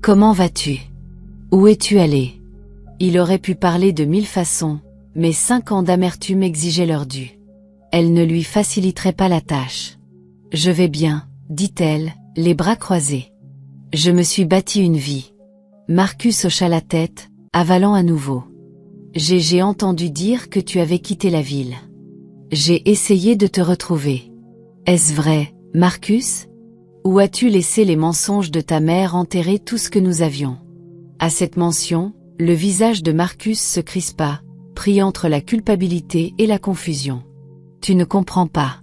Comment vas-tu? Où es-tu allée ?» Il aurait pu parler de 1000 façons, mais 5 ans d'amertume exigeaient leur dû. Elle ne lui faciliterait pas la tâche. « Je vais bien, » dit-elle, les bras croisés. « Je me suis bâti une vie. » Marcus hocha la tête, avalant à nouveau. « J'ai entendu dire que tu avais quitté la ville. J'ai essayé de te retrouver. Est-ce vrai, Marcus? Ou as-tu laissé les mensonges de ta mère enterrer tout ce que nous avions? » À cette mention, le visage de Marcus se crispa, pris entre la culpabilité et la confusion. « Tu ne comprends pas. »«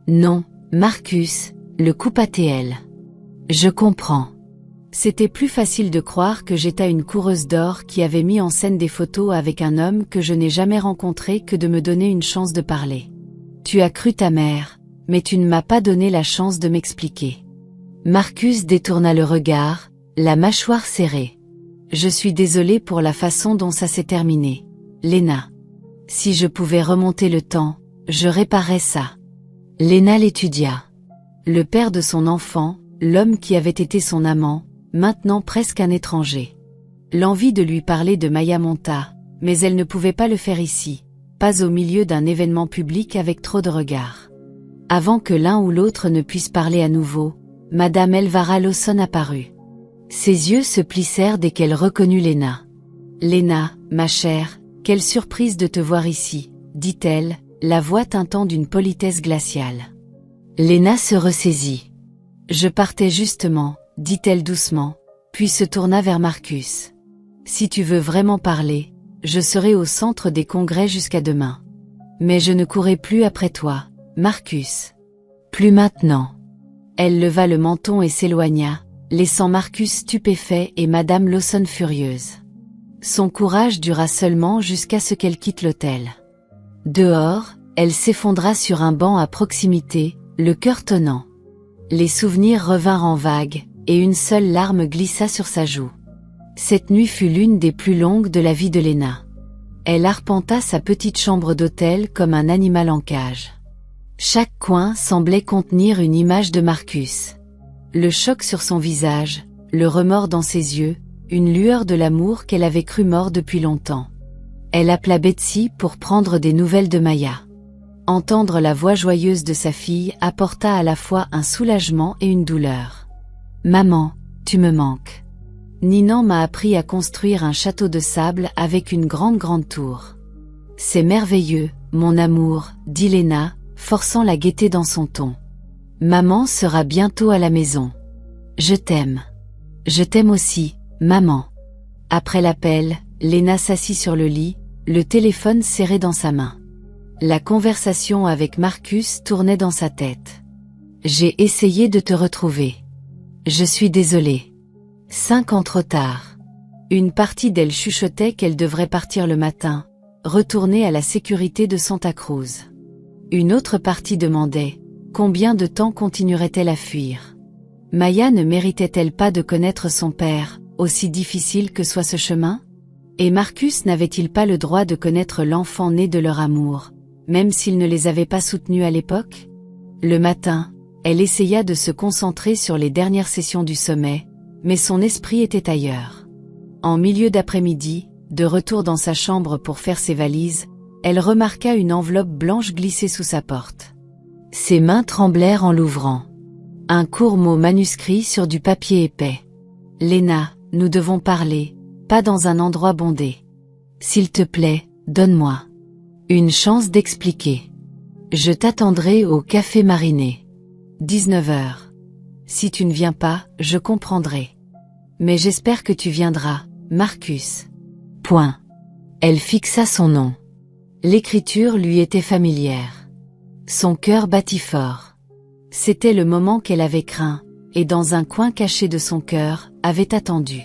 Non, Marcus, le coupa TL. »« Je comprends. » C'était plus facile de croire que j'étais une coureuse d'or qui avait mis en scène des photos avec un homme que je n'ai jamais rencontré que de me donner une chance de parler. Tu as cru ta mère, mais tu ne m'as pas donné la chance de m'expliquer. Marcus détourna le regard, la mâchoire serrée. Je suis désolé pour la façon dont ça s'est terminé, Léna. Si je pouvais remonter le temps, je réparerais ça. Léna l'étudia. Le père de son enfant, l'homme qui avait été son amant, maintenant presque un étranger. L'envie de lui parler de Maya monta, mais elle ne pouvait pas le faire ici, pas au milieu d'un événement public avec trop de regards. Avant que l'un ou l'autre ne puisse parler à nouveau, Madame Elvara Lawson apparut. Ses yeux se plissèrent dès qu'elle reconnut Léna. « Léna, ma chère, quelle surprise de te voir ici, » dit-elle, la voix teintant d'une politesse glaciale. Léna se ressaisit. « Je partais justement, » dit-elle doucement, puis se tourna vers Marcus. « Si tu veux vraiment parler, je serai au centre des congrès jusqu'à demain. Mais je ne courrai plus après toi, Marcus. Plus maintenant. » Elle leva le menton et s'éloigna, laissant Marcus stupéfait et Madame Lawson furieuse. Son courage dura seulement jusqu'à ce qu'elle quitte l'hôtel. Dehors, elle s'effondra sur un banc à proximité, le cœur tonnant. Les souvenirs revinrent en vagues, et une seule larme glissa sur sa joue. Cette nuit fut l'une des plus longues de la vie de Léna. Elle arpenta sa petite chambre d'hôtel comme un animal en cage. Chaque coin semblait contenir une image de Marcus. Le choc sur son visage, le remords dans ses yeux, une lueur de l'amour qu'elle avait cru mort depuis longtemps. Elle appela Betsy pour prendre des nouvelles de Maya. Entendre la voix joyeuse de sa fille apporta à la fois un soulagement et une douleur. « Maman, tu me manques. Ninan m'a appris à construire un château de sable avec une grande tour. C'est merveilleux, mon amour, » dit Léna, forçant la gaieté dans son ton. « Maman sera bientôt à la maison. Je t'aime. Je t'aime aussi, maman. » Après l'appel, Léna s'assit sur le lit, le téléphone serré dans sa main. La conversation avec Marcus tournait dans sa tête. « J'ai essayé de te retrouver. Je suis désolée. 5 ans trop tard. » Une partie d'elle chuchotait qu'elle devrait partir le matin, retourner à la sécurité de Santa Cruz. Une autre partie demandait, combien de temps continuerait-elle à fuir? Maya ne méritait-elle pas de connaître son père, aussi difficile que soit ce chemin? Et Marcus n'avait-il pas le droit de connaître l'enfant né de leur amour, même s'il ne les avait pas soutenus à l'époque? Le matin, elle essaya de se concentrer sur les dernières sessions du sommet, mais son esprit était ailleurs. En milieu d'après-midi, de retour dans sa chambre pour faire ses valises, elle remarqua une enveloppe blanche glisser sous sa porte. Ses mains tremblèrent en l'ouvrant. Un court mot manuscrit sur du papier épais. « Léna, nous devons parler, pas dans un endroit bondé. S'il te plaît, donne-moi une chance d'expliquer. Je t'attendrai au café mariné. 19h. Si tu ne viens pas, je comprendrai. Mais j'espère que tu viendras, Marcus. Point. Elle fixa son nom. L'écriture lui était familière. Son cœur battit fort. C'était le moment qu'elle avait craint, et dans un coin caché de son cœur, avait attendu.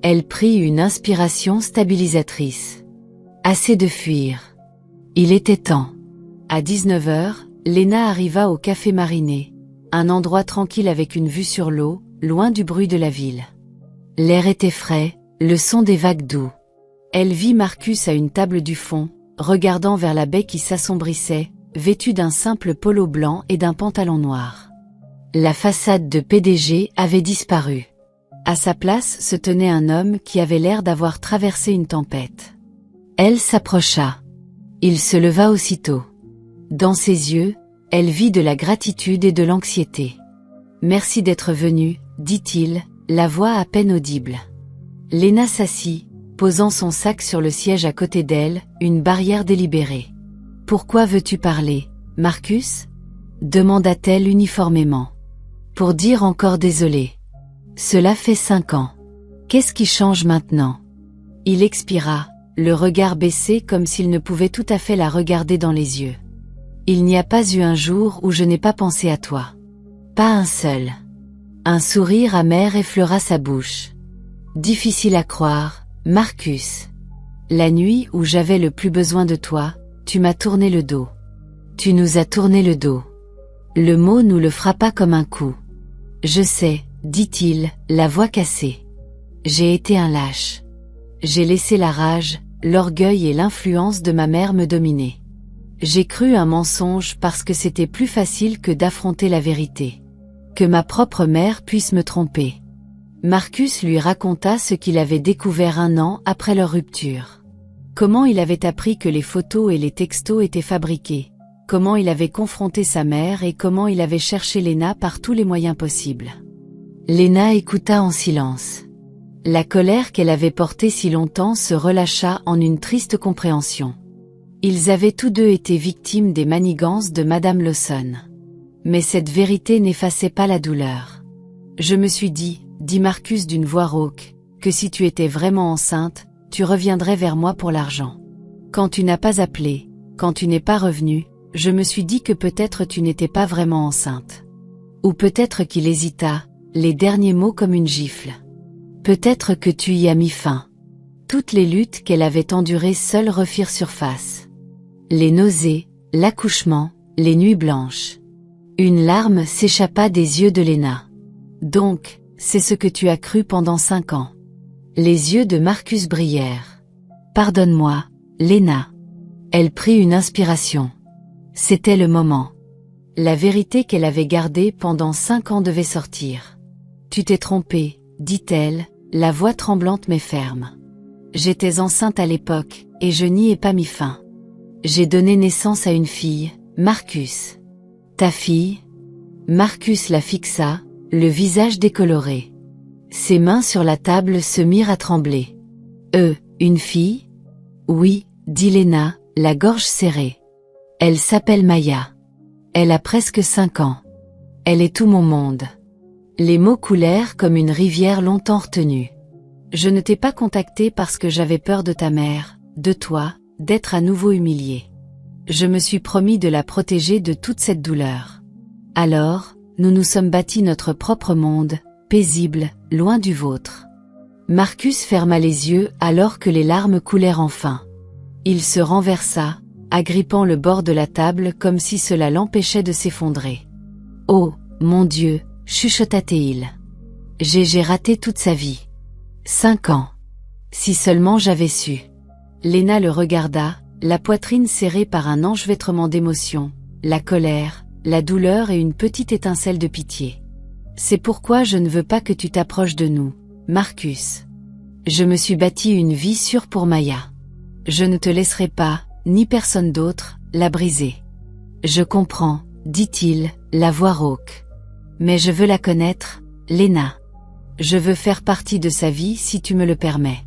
Elle prit une inspiration stabilisatrice. Assez de fuir. Il était temps. À 19h, Léna arriva au Café Mariné, un endroit tranquille avec une vue sur l'eau, loin du bruit de la ville. L'air était frais, le son des vagues doux. Elle vit Marcus à une table du fond, regardant vers la baie qui s'assombrissait, vêtu d'un simple polo blanc et d'un pantalon noir. La façade de PDG avait disparu. À sa place se tenait un homme qui avait l'air d'avoir traversé une tempête. Elle s'approcha. Il se leva aussitôt. Dans ses yeux, elle vit de la gratitude et de l'anxiété. « Merci d'être venu, dit-il, la voix à peine audible. » Léna s'assit, posant son sac sur le siège à côté d'elle, une barrière délibérée. « Pourquoi veux-tu parler, Marcus ?» demanda-t-elle uniformément. « Pour dire encore désolé. Cela fait 5 ans. Qu'est-ce qui change maintenant ?» Il expira, le regard baissé comme s'il ne pouvait tout à fait la regarder dans les yeux. « Il n'y a pas eu un jour où je n'ai pas pensé à toi. Pas un seul. » Un sourire amer effleura sa bouche. « Difficile à croire, Marcus. La nuit où j'avais le plus besoin de toi, tu m'as tourné le dos. Tu nous as tourné le dos. » Le mot nous le frappa comme un coup. « Je sais, dit-il, la voix cassée. J'ai été un lâche. J'ai laissé la rage, l'orgueil et l'influence de ma mère me dominer. J'ai cru un mensonge parce que c'était plus facile que d'affronter la vérité. Que ma propre mère puisse me tromper. » Marcus lui raconta ce qu'il avait découvert 1 an après leur rupture. Comment il avait appris que les photos et les textos étaient fabriqués. Comment il avait confronté sa mère et comment il avait cherché Léna par tous les moyens possibles. Léna écouta en silence. La colère qu'elle avait portée si longtemps se relâcha en une triste compréhension. Ils avaient tous deux été victimes des manigances de Madame Lawson. Mais cette vérité n'effaçait pas la douleur. « Je me suis dit, dit Marcus d'une voix rauque, que si tu étais vraiment enceinte, tu reviendrais vers moi pour l'argent. Quand tu n'as pas appelé, quand tu n'es pas revenu, je me suis dit que peut-être tu n'étais pas vraiment enceinte. Ou peut-être qu'il hésita, les derniers mots comme une gifle. Peut-être que tu y as mis fin. » Toutes les luttes qu'elle avait endurées seules refirent surface. Les nausées, l'accouchement, les nuits blanches. Une larme s'échappa des yeux de Léna. « Donc, c'est ce que tu as cru pendant 5 ans. » Les yeux de Marcus brillèrent. « Pardonne-moi, Léna. » Elle prit une inspiration. C'était le moment. La vérité qu'elle avait gardée pendant 5 ans devait sortir. « Tu t'es trompée, dit-elle, la voix tremblante mais ferme. J'étais enceinte à l'époque, et je n'y ai pas mis fin. J'ai donné naissance à une fille, Marcus. » « Ta fille ?» Marcus la fixa, le visage décoloré. Ses mains sur la table se mirent à trembler. « Une fille ?» « Oui, dit Léna, la gorge serrée. Elle s'appelle Maya. Elle a presque 5 ans. Elle est tout mon monde. » Les mots coulèrent comme une rivière longtemps retenue. « Je ne t'ai pas contacté parce que j'avais peur de ta mère, de toi, d'être à nouveau humiliée. Je me suis promis de la protéger de toute cette douleur. Alors, nous nous sommes bâtis notre propre monde, paisible, loin du vôtre. » Marcus ferma les yeux alors que les larmes coulèrent enfin. Il se renversa, agrippant le bord de la table comme si cela l'empêchait de s'effondrer. « Oh, mon Dieu !» chuchota-t-il. « J'ai raté toute sa vie. 5 ans. Si seulement j'avais su. » Léna le regarda, la poitrine serrée par un enchevêtrement d'émotions, la colère, la douleur et une petite étincelle de pitié. « C'est pourquoi je ne veux pas que tu t'approches de nous, Marcus. Je me suis bâti une vie sûre pour Maya. Je ne te laisserai pas, ni personne d'autre, la briser. »« Je comprends, dit-il, la voix rauque. Mais je veux la connaître, Léna. Je veux faire partie de sa vie si tu me le permets. »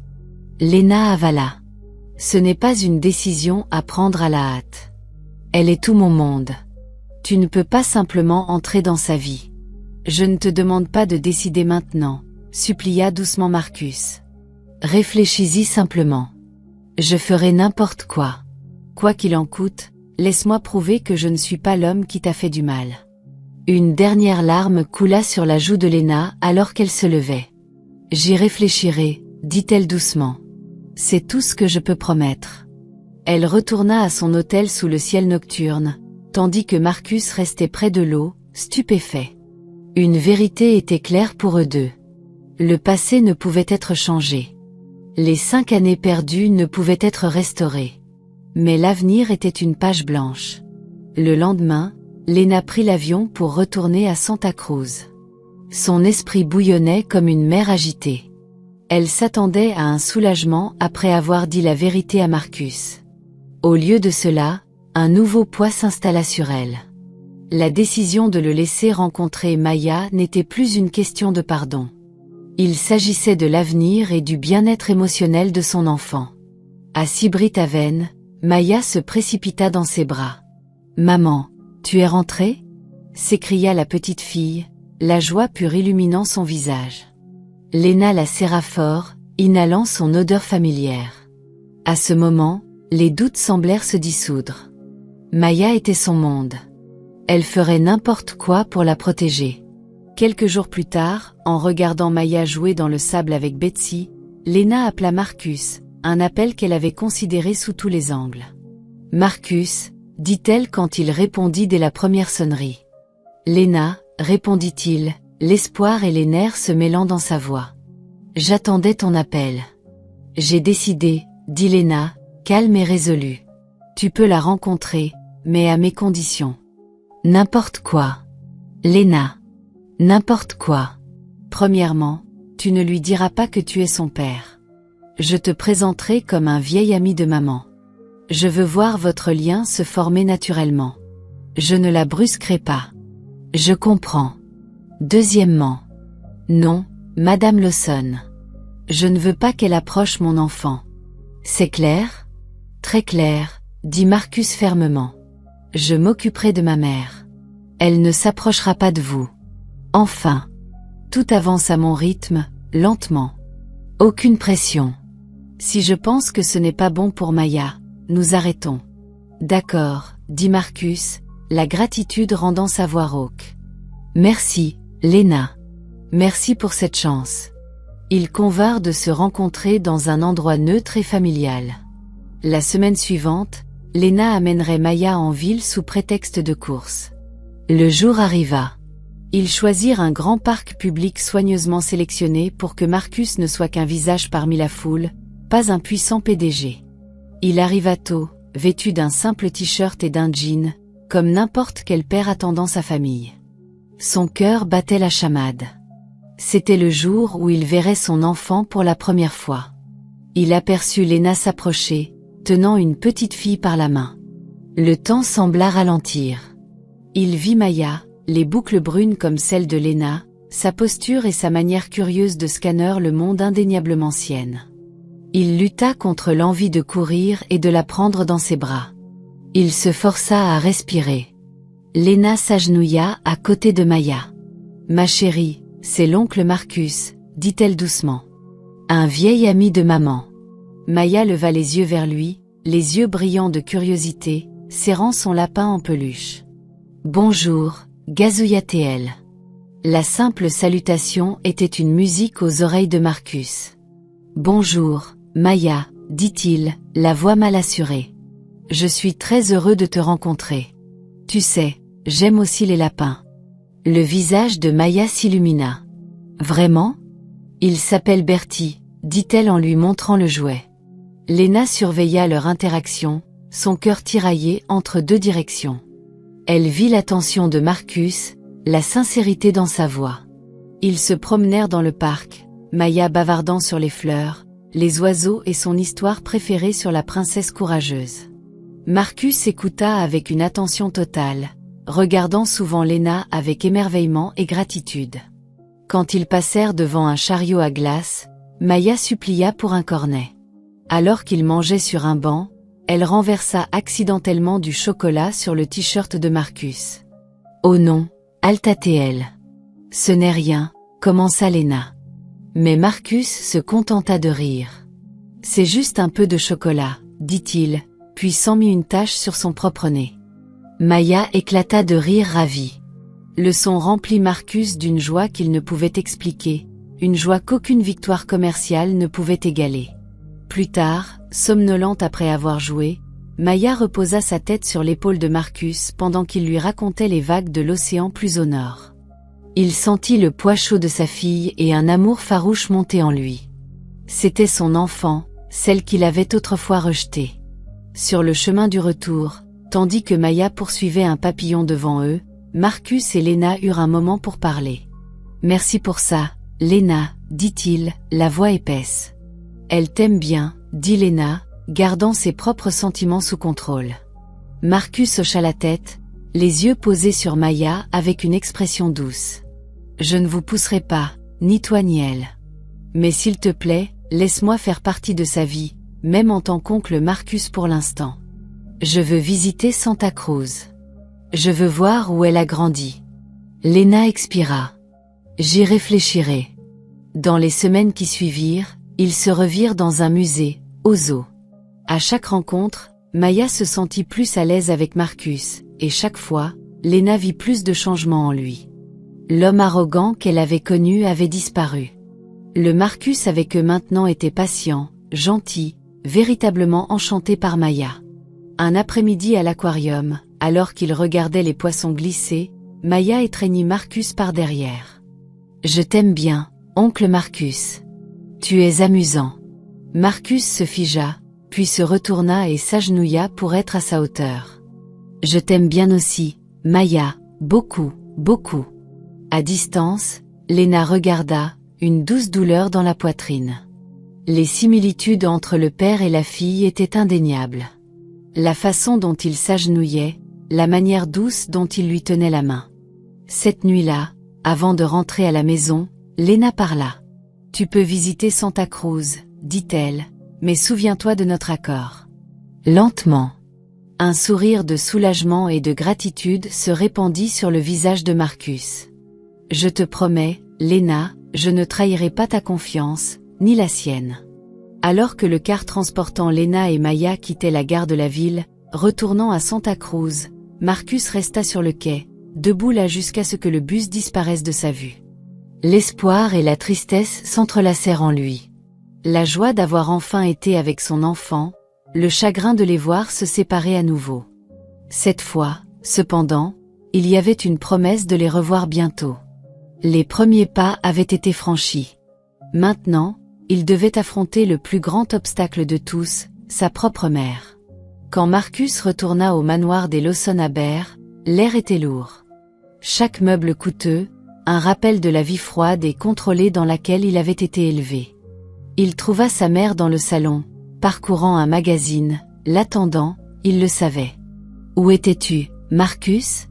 Léna avala. « Ce n'est pas une décision à prendre à la hâte. Elle est tout mon monde. Tu ne peux pas simplement entrer dans sa vie. Je ne te demande pas de décider maintenant, supplia doucement Marcus. Réfléchis-y simplement. Je ferai n'importe quoi. Quoi qu'il en coûte, laisse-moi prouver que je ne suis pas l'homme qui t'a fait du mal. Une dernière larme coula sur la joue de Léna alors qu'elle se levait. J'y réfléchirai, dit-elle doucement. C'est tout ce que je peux promettre. Elle retourna à son hôtel sous le ciel nocturne, tandis que Marcus restait près de l'eau, stupéfait. Une vérité était claire pour eux deux. Le passé ne pouvait être changé. Les 5 années perdues ne pouvaient être restaurées. Mais l'avenir était une page blanche. Le lendemain, Léna prit l'avion pour retourner à Santa Cruz. Son esprit bouillonnait comme une mer agitée. Elle s'attendait à un soulagement après avoir dit la vérité à Marcus. Au lieu de cela, un nouveau poids s'installa sur elle. La décision de le laisser rencontrer Maya n'était plus une question de pardon. Il s'agissait de l'avenir et du bien-être émotionnel de son enfant. À Sibrit Haven, Maya se précipita dans ses bras. « Maman, tu es rentrée ?» s'écria la petite fille, la joie pure illuminant son visage. Léna la serra fort, inhalant son odeur familière. À ce moment, les doutes semblèrent se dissoudre. Maya était son monde. Elle ferait n'importe quoi pour la protéger. Quelques jours plus tard, en regardant Maya jouer dans le sable avec Betsy, Léna appela Marcus, un appel qu'elle avait considéré sous tous les angles. « Marcus », dit-elle quand il répondit dès la première sonnerie. « Léna », répondit-il, l'espoir et les nerfs se mêlant dans sa voix. « J'attendais ton appel. »« J'ai décidé », dit Léna, calme et résolue. « Tu peux la rencontrer, mais à mes conditions. »« N'importe quoi. »« Léna. N'importe quoi. Premièrement, tu ne lui diras pas que tu es son père. Je te présenterai comme un vieil ami de maman. Je veux voir votre lien se former naturellement. Je ne la brusquerai pas. Je comprends. Deuxièmement. Non, Madame Lawson. Je ne veux pas qu'elle approche mon enfant. C'est clair ? Très clair, dit Marcus fermement. Je m'occuperai de ma mère. Elle ne s'approchera pas de vous. Enfin. Tout avance à mon rythme, lentement. Aucune pression. Si je pense que ce n'est pas bon pour Maya, nous arrêtons. D'accord, dit Marcus, la gratitude rendant sa voix rauque. Merci, Léna. Merci pour cette chance. Ils convinrent de se rencontrer dans un endroit neutre et familial. La semaine suivante, Léna amènerait Maya en ville sous prétexte de course. Le jour arriva. Ils choisirent un grand parc public soigneusement sélectionné pour que Marcus ne soit qu'un visage parmi la foule, pas un puissant PDG. Il arriva tôt, vêtu d'un simple t-shirt et d'un jean, comme n'importe quel père attendant sa famille. Son cœur battait la chamade. C'était le jour où il verrait son enfant pour la première fois. Il aperçut Léna s'approcher, tenant une petite fille par la main. Le temps sembla ralentir. Il vit Maya, les boucles brunes comme celles de Léna, sa posture et sa manière curieuse de scanner le monde indéniablement sienne. Il lutta contre l'envie de courir et de la prendre dans ses bras. Il se força à respirer. Léna s'agenouilla à côté de Maya. « Ma chérie, c'est l'oncle Marcus, dit-elle doucement. Un vieil ami de maman. » Maya leva les yeux vers lui, les yeux brillants de curiosité, serrant son lapin en peluche. « Bonjour », gazouilla-t-elle. La simple salutation était une musique aux oreilles de Marcus. « Bonjour, Maya, dit-il, la voix mal assurée. Je suis très heureux de te rencontrer. Tu sais, j'aime aussi les lapins. » Le visage de Maya s'illumina. « Vraiment ? Il s'appelle Bertie, dit-elle en lui montrant le jouet. Léna surveilla leur interaction, son cœur tiraillé entre deux directions. Elle vit l'attention de Marcus, la sincérité dans sa voix. Ils se promenèrent dans le parc, Maya bavardant sur les fleurs, les oiseaux et son histoire préférée sur la princesse courageuse. Marcus écouta avec une attention totale, regardant souvent Léna avec émerveillement et gratitude. Quand ils passèrent devant un chariot à glace, Maya supplia pour un cornet. Alors qu'ils mangeaient sur un banc, elle renversa accidentellement du chocolat sur le t-shirt de Marcus. « Oh non » alta-t-elle. « Ce n'est rien », commença Léna. Mais Marcus se contenta de rire. C'est juste un peu de chocolat, dit-il, puis s'en mit une tache sur son propre nez. Maya éclata de rire ravie. Le son remplit Marcus d'une joie qu'il ne pouvait expliquer, une joie qu'aucune victoire commerciale ne pouvait égaler. Plus tard, somnolente après avoir joué, Maya reposa sa tête sur l'épaule de Marcus pendant qu'il lui racontait les vagues de l'océan plus au nord. Il sentit le poids chaud de sa fille et un amour farouche monter en lui. C'était son enfant, celle qu'il avait autrefois rejetée. Sur le chemin du retour, tandis que Maya poursuivait un papillon devant eux, Marcus et Lena eurent un moment pour parler. « Merci pour ça, Lena, dit-il, la voix épaisse. »« Elle t'aime bien, dit Lena, gardant ses propres sentiments sous contrôle. » Marcus hocha la tête, les yeux posés sur Maya avec une expression douce. « Je ne vous pousserai pas, ni toi ni elle. Mais s'il te plaît, laisse-moi faire partie de sa vie, même en tant qu'oncle Marcus pour l'instant. Je veux visiter Santa Cruz. Je veux voir où elle a grandi. » Lena expira. « J'y réfléchirai. » Dans les semaines qui suivirent, ils se revirent dans un musée, au zoo. À chaque rencontre, Maya se sentit plus à l'aise avec Marcus, et chaque fois, Lena vit plus de changements en lui. L'homme arrogant qu'elle avait connu avait disparu. Le Marcus avec eux maintenant était patient, gentil, véritablement enchanté par Maya. Un après-midi à l'aquarium, alors qu'il regardait les poissons glisser, Maya étreignit Marcus par derrière. « Je t'aime bien, oncle Marcus. Tu es amusant. » Marcus se figea, puis se retourna et s'agenouilla pour être à sa hauteur. « Je t'aime bien aussi, Maya, beaucoup, beaucoup. » À distance, Lena regarda, une douce douleur dans la poitrine. Les similitudes entre le père et la fille étaient indéniables. La façon dont il s'agenouillait, la manière douce dont il lui tenait la main. Cette nuit-là, avant de rentrer à la maison, Lena parla. « Tu peux visiter Santa Cruz, dit-elle, mais souviens-toi de notre accord. » Lentement. Un sourire de soulagement et de gratitude se répandit sur le visage de Marcus. « Je te promets, Lena, je ne trahirai pas ta confiance, ni la sienne. » Alors que le car transportant Lena et Maya quittait la gare de la ville, retournant à Santa Cruz, Marcus resta sur le quai, debout là jusqu'à ce que le bus disparaisse de sa vue. L'espoir et la tristesse s'entrelacèrent en lui. La joie d'avoir enfin été avec son enfant, le chagrin de les voir se séparer à nouveau. Cette fois, cependant, il y avait une promesse de les revoir bientôt. Les premiers pas avaient été franchis. Maintenant, il devait affronter le plus grand obstacle de tous, sa propre mère. Quand Marcus retourna au manoir des Lawson à Berre, l'air était lourd. Chaque meuble coûteux, un rappel de la vie froide et contrôlée dans laquelle il avait été élevé. Il trouva sa mère dans le salon, parcourant un magazine, l'attendant, il le savait. « Où étais-tu, Marcus ?»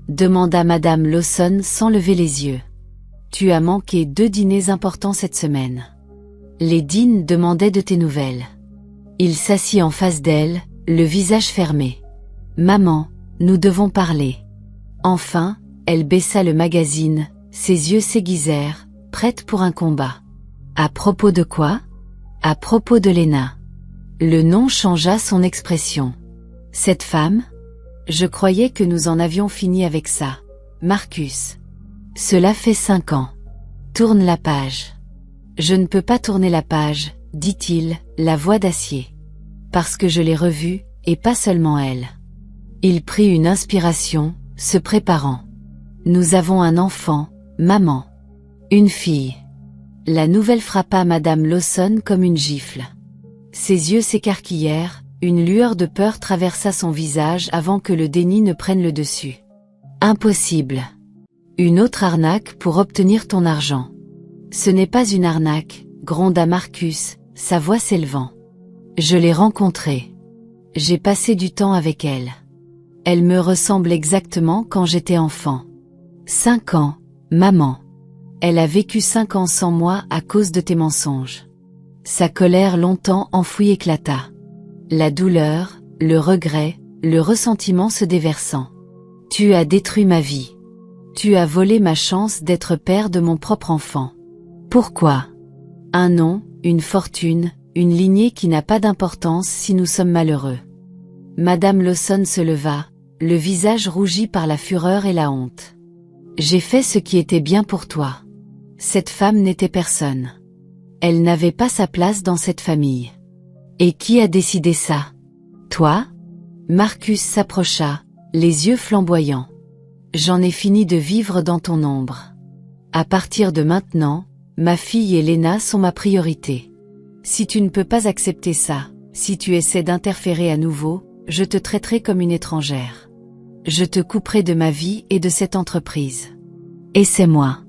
demanda Madame Lawson sans lever les yeux. « Tu as manqué 2 dîners importants cette semaine. » Les Dean demandaient de tes nouvelles. Il s'assit en face d'elle, le visage fermé. « Maman, nous devons parler. » Enfin, elle baissa le magazine, ses yeux s'aiguisèrent, prête pour un combat. « À propos de quoi ?»« À propos de Lena. » Le nom changea son expression. « Cette femme ? Je croyais que nous en avions fini avec ça. Marcus. Cela fait 5 ans. Tourne la page. » « Je ne peux pas tourner la page, dit-il, la voix d'acier. Parce que je l'ai revue, et pas seulement elle. » Il prit une inspiration, se préparant. « Nous avons un enfant, maman. Une fille. » La nouvelle frappa Madame Lawson comme une gifle. Ses yeux s'écarquillèrent, une lueur de peur traversa son visage avant que le déni ne prenne le dessus. « Impossible. Une autre arnaque pour obtenir ton argent. » « Ce n'est pas une arnaque, » gronda Marcus, sa voix s'élevant. « Je l'ai rencontrée. J'ai passé du temps avec elle. Elle me ressemble exactement quand j'étais enfant. 5 ans, maman. Elle a vécu 5 ans sans moi à cause de tes mensonges. » Sa colère longtemps enfouie éclata. La douleur, le regret, le ressentiment se déversant. « Tu as détruit ma vie. Tu as volé ma chance d'être père de mon propre enfant. Pourquoi ? Un nom, une fortune, une lignée qui n'a pas d'importance si nous sommes malheureux. Madame Lawson se leva, le visage rougi par la fureur et la honte. J'ai fait ce qui était bien pour toi. Cette femme n'était personne. Elle n'avait pas sa place dans cette famille. Et qui a décidé ça? Toi? Marcus s'approcha, les yeux flamboyants. J'en ai fini de vivre dans ton ombre. À partir de maintenant, ma fille et Lena sont ma priorité. Si tu ne peux pas accepter ça, si tu essaies d'interférer à nouveau, je te traiterai comme une étrangère. Je te couperai de ma vie et de cette entreprise. Et c'est moi.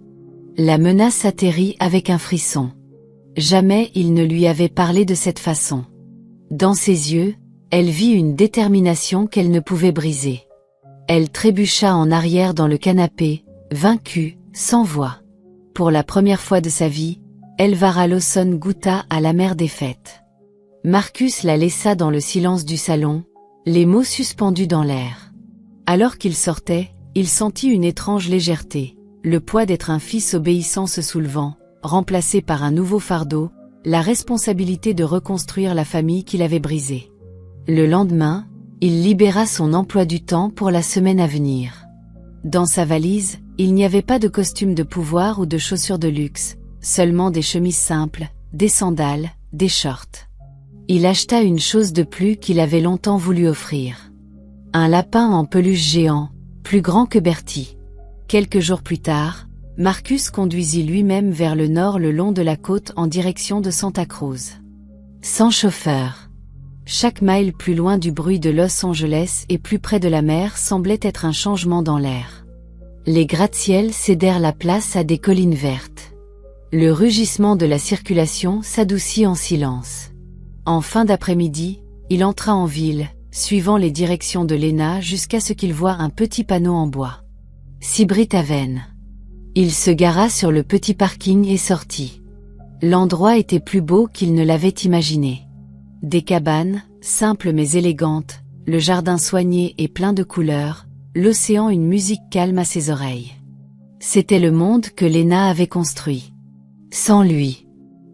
La menace atterrit avec un frisson. Jamais il ne lui avait parlé de cette façon. Dans ses yeux, elle vit une détermination qu'elle ne pouvait briser. Elle trébucha en arrière dans le canapé, vaincue, sans voix. Pour la première fois de sa vie, Elvara Lawson goûta à l'amère défaite. Marcus la laissa dans le silence du salon, les mots suspendus dans l'air. Alors qu'il sortait, il sentit une étrange légèreté, le poids d'être un fils obéissant se soulevant, remplacé par un nouveau fardeau, la responsabilité de reconstruire la famille qu'il avait brisée. Le lendemain, il libéra son emploi du temps pour la semaine à venir. Dans sa valise, il n'y avait pas de costume de pouvoir ou de chaussures de luxe, seulement des chemises simples, des sandales, des shorts. Il acheta une chose de plus qu'il avait longtemps voulu offrir. Un lapin en peluche géant, plus grand que Bertie. Quelques jours plus tard, Marcus conduisit lui-même vers le nord le long de la côte en direction de Santa Cruz. Sans chauffeur. Chaque mile plus loin du bruit de Los Angeles et plus près de la mer semblait être un changement dans l'air. Les gratte-ciels cédèrent la place à des collines vertes. Le rugissement de la circulation s'adoucit en silence. En fin d'après-midi, il entra en ville, suivant les directions de Lena jusqu'à ce qu'il voie un petit panneau en bois. Sybrit Haven. Il se gara sur le petit parking et sortit. L'endroit était plus beau qu'il ne l'avait imaginé. Des cabanes, simples mais élégantes, le jardin soigné et plein de couleurs, l'océan une musique calme à ses oreilles. C'était le monde que Lena avait construit. Sans lui.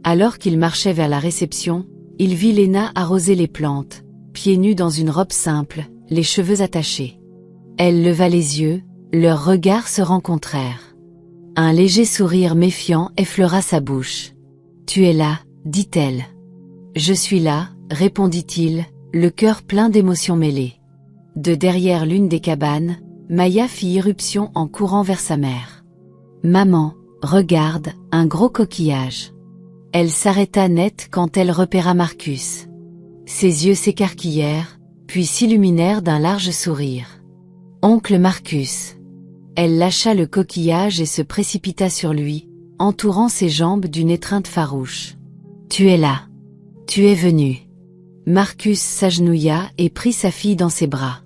Alors qu'il marchait vers la réception, il vit Lena arroser les plantes, pieds nus dans une robe simple, les cheveux attachés. Elle leva les yeux, leurs regards se rencontrèrent. Un léger sourire méfiant effleura sa bouche. « Tu es là, dit-elle. »« Je suis là, répondit-il, le cœur plein d'émotions mêlées. » De derrière l'une des cabanes, Maya fit irruption en courant vers sa mère. « Maman, regarde, un gros coquillage. » Elle s'arrêta net quand elle repéra Marcus. Ses yeux s'écarquillèrent, puis s'illuminèrent d'un large sourire. « Oncle Marcus. » Elle lâcha le coquillage et se précipita sur lui, entourant ses jambes d'une étreinte farouche. « Tu es là. Tu es venu. » Marcus s'agenouilla et prit sa fille dans ses bras.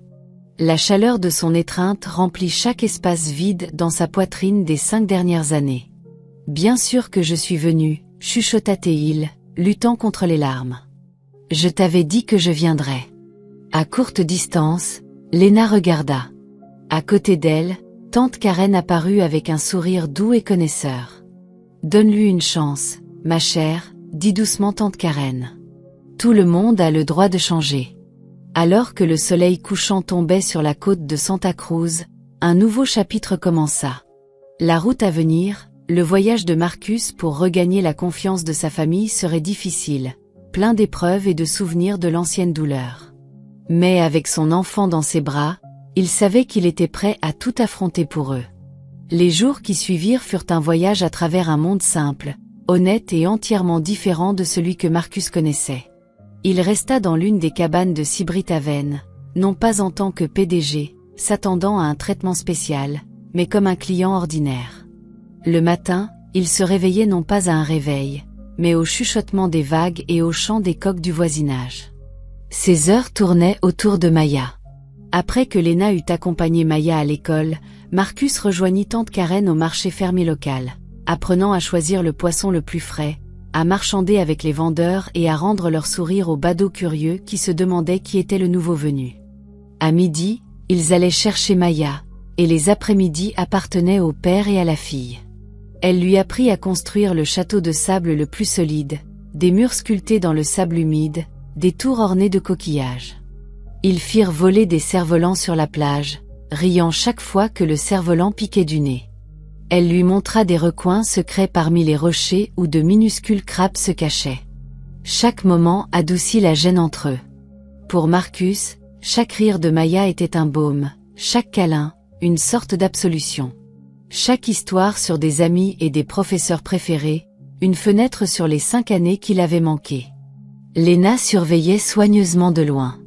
La chaleur de son étreinte remplit chaque espace vide dans sa poitrine des 5 dernières années. « Bien sûr que je suis venu, chuchota-t-il, luttant contre les larmes. Je t'avais dit que je viendrais. » À courte distance, Lena regarda. À côté d'elle, tante Karen apparut avec un sourire doux et connaisseur. « Donne-lui une chance, ma chère, dit doucement tante Karen. Tout le monde a le droit de changer. » Alors que le soleil couchant tombait sur la côte de Santa Cruz, un nouveau chapitre commença. La route à venir, le voyage de Marcus pour regagner la confiance de sa famille serait difficile, plein d'épreuves et de souvenirs de l'ancienne douleur. Mais avec son enfant dans ses bras, il savait qu'il était prêt à tout affronter pour eux. Les jours qui suivirent furent un voyage à travers un monde simple, honnête et entièrement différent de celui que Marcus connaissait. Il resta dans l'une des cabanes de Sybrit Haven, non pas en tant que PDG, s'attendant à un traitement spécial, mais comme un client ordinaire. Le matin, il se réveillait non pas à un réveil, mais au chuchotement des vagues et au chant des coqs du voisinage. Ses heures tournaient autour de Maya. Après que Lena eut accompagné Maya à l'école, Marcus rejoignit tante Karen au marché fermé local, apprenant à choisir le poisson le plus frais, à marchander avec les vendeurs et à rendre leur sourire aux badauds curieux qui se demandaient qui était le nouveau venu. À midi, ils allaient chercher Maya, et les après-midi appartenaient au père et à la fille. Elle lui apprit à construire le château de sable le plus solide, des murs sculptés dans le sable humide, des tours ornées de coquillages. Ils firent voler des cerfs-volants sur la plage, riant chaque fois que le cerf-volant piquait du nez. Elle lui montra des recoins secrets parmi les rochers où de minuscules crabes se cachaient. Chaque moment adoucit la gêne entre eux. Pour Marcus, chaque rire de Maya était un baume, chaque câlin, une sorte d'absolution. Chaque histoire sur des amis et des professeurs préférés, une fenêtre sur les 5 années qu'il avait manquées. Léna surveillait soigneusement de loin.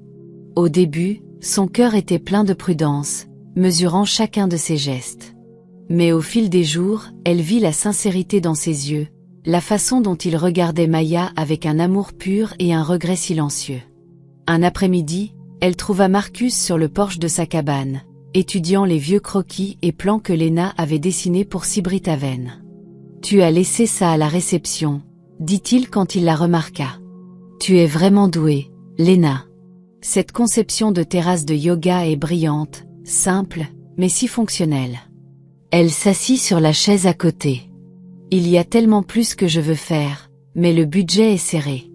Au début, son cœur était plein de prudence, mesurant chacun de ses gestes. Mais au fil des jours, elle vit la sincérité dans ses yeux, la façon dont il regardait Maya avec un amour pur et un regret silencieux. Un après-midi, elle trouva Marcus sur le porche de sa cabane, étudiant les vieux croquis et plans que Léna avait dessinés pour Sibrit-Aven. « Tu as laissé ça à la réception, » dit-il quand il la remarqua. « Tu es vraiment douée, Léna. » Cette conception de terrasse de yoga est brillante, simple, mais si fonctionnelle. Elle s'assit sur la chaise à côté. « Il y a tellement plus que je veux faire, mais le budget est serré. »«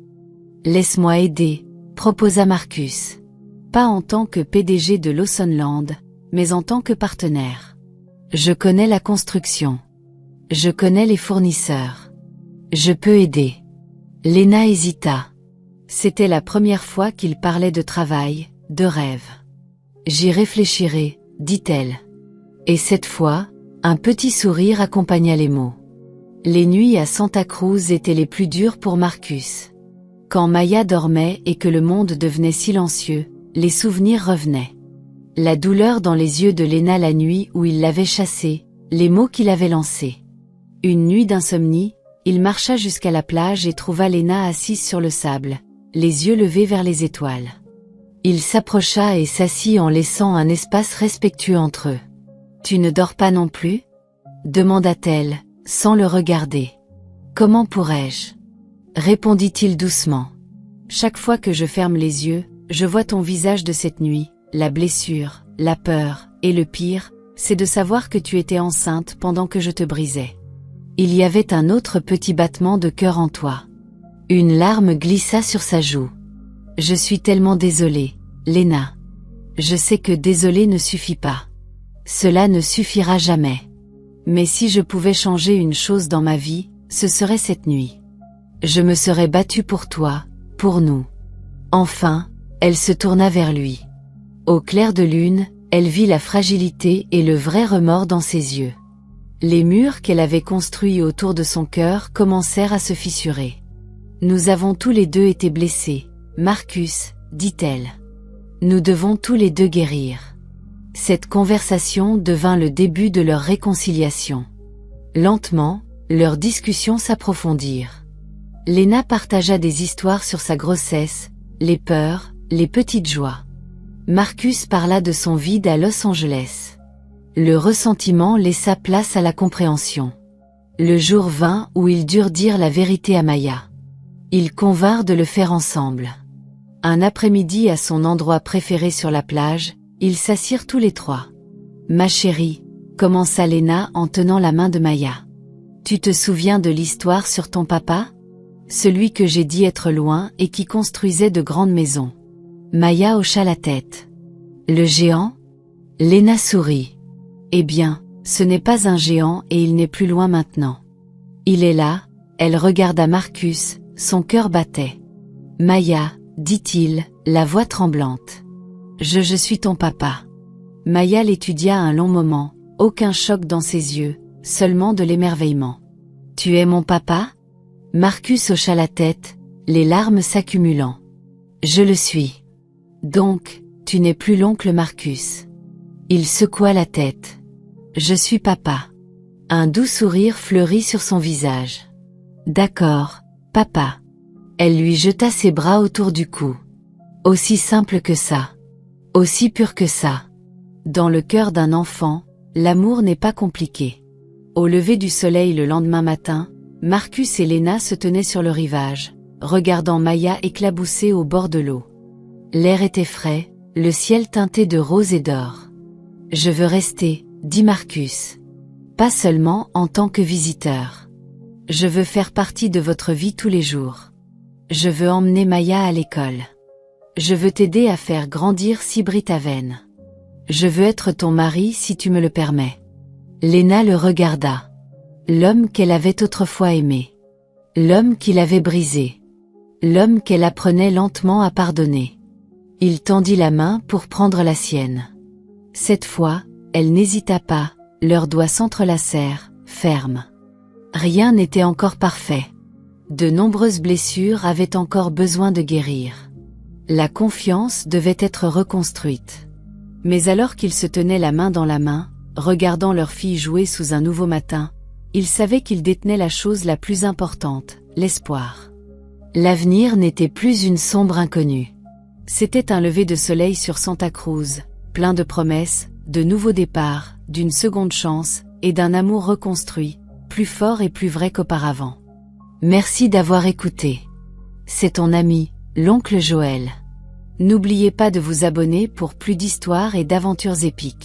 Laisse-moi aider », proposa Marcus. Pas en tant que PDG de Lawsonland, mais en tant que partenaire. « Je connais la construction. Je connais les fournisseurs. Je peux aider. » Léna hésita. C'était la première fois qu'il parlait de travail, de rêve. « J'y réfléchirai, » dit-elle. Et cette fois, un petit sourire accompagna les mots. Les nuits à Santa Cruz étaient les plus dures pour Marcus. Quand Maya dormait et que le monde devenait silencieux, les souvenirs revenaient. La douleur dans les yeux de Léna la nuit où il l'avait chassée, les mots qu'il avait lancés. Une nuit d'insomnie, il marcha jusqu'à la plage et trouva Léna assise sur le sable, les yeux levés vers les étoiles. Il s'approcha et s'assit en laissant un espace respectueux entre eux. « Tu ne dors pas non plus ?» demanda-t-elle, sans le regarder. « Comment pourrais-je » répondit-il doucement. « Chaque fois que je ferme les yeux, je vois ton visage de cette nuit, la blessure, la peur, et le pire, c'est de savoir que tu étais enceinte pendant que je te brisais. » Il y avait un autre petit battement de cœur en toi. Une larme glissa sur sa joue. « Je suis tellement désolée, Léna. Je sais que désolée ne suffit pas. Cela ne suffira jamais. Mais si je pouvais changer une chose dans ma vie, ce serait cette nuit. Je me serais battue pour toi, pour nous. » Enfin, elle se tourna vers lui. Au clair de lune, elle vit la fragilité et le vrai remords dans ses yeux. Les murs qu'elle avait construits autour de son cœur commencèrent à se fissurer. « Nous avons tous les deux été blessés, Marcus, » dit-elle. « Nous devons tous les deux guérir. » Cette conversation devint le début de leur réconciliation. Lentement, leurs discussions s'approfondirent. Léna partagea des histoires sur sa grossesse, les peurs, les petites joies. Marcus parla de son vide à Los Angeles. Le ressentiment laissa place à la compréhension. Le jour vint où ils durent dire la vérité à Maya. Ils convinrent de le faire ensemble. Un après-midi à son endroit préféré sur la plage, ils s'assirent tous les trois. « Ma chérie », commença Léna en tenant la main de Maya. « Tu te souviens de l'histoire sur ton papa ? Celui que j'ai dit être loin et qui construisait de grandes maisons. » Maya hocha la tête. « Le géant ?» Léna sourit. « Eh bien, ce n'est pas un géant et il n'est plus loin maintenant. Il est là. » Elle regarda Marcus, son cœur battait. « Maya, » dit-il, la voix tremblante. « Je suis ton papa. » Maya l'étudia un long moment, aucun choc dans ses yeux, seulement de l'émerveillement. « Tu es mon papa ?» Marcus hocha la tête, les larmes s'accumulant. « Je le suis. »« Donc, tu n'es plus l'oncle Marcus. » Il secoua la tête. « Je suis papa. » Un doux sourire fleurit sur son visage. « D'accord, papa. » Elle lui jeta ses bras autour du cou. Aussi simple que ça. Aussi pur que ça. Dans le cœur d'un enfant, l'amour n'est pas compliqué. Au lever du soleil le lendemain matin, Marcus et Léna se tenaient sur le rivage, regardant Maya éclabousser au bord de l'eau. L'air était frais, le ciel teinté de rose et d'or. « Je veux rester, » dit Marcus. « Pas seulement en tant que visiteur. Je veux faire partie de votre vie tous les jours. Je veux emmener Maya à l'école. Je veux t'aider à faire grandir Sibrit Haven. Je veux être ton mari si tu me le permets. Lena le regarda. L'homme qu'elle avait autrefois aimé. L'homme qui l'avait brisé. L'homme qu'elle apprenait lentement à pardonner. Il tendit la main pour prendre la sienne. Cette fois, elle n'hésita pas, leurs doigts s'entrelacèrent, fermes. Rien n'était encore parfait. De nombreuses blessures avaient encore besoin de guérir. La confiance devait être reconstruite. Mais alors qu'ils se tenaient la main dans la main, regardant leur fille jouer sous un nouveau matin, ils savaient qu'ils détenaient la chose la plus importante, l'espoir. L'avenir n'était plus une sombre inconnue. C'était un lever de soleil sur Santa Cruz, plein de promesses, de nouveaux départs, d'une seconde chance, et d'un amour reconstruit, plus fort et plus vrai qu'auparavant. Merci d'avoir écouté. C'est ton ami, l'oncle Joël. N'oubliez pas de vous abonner pour plus d'histoires et d'aventures épiques.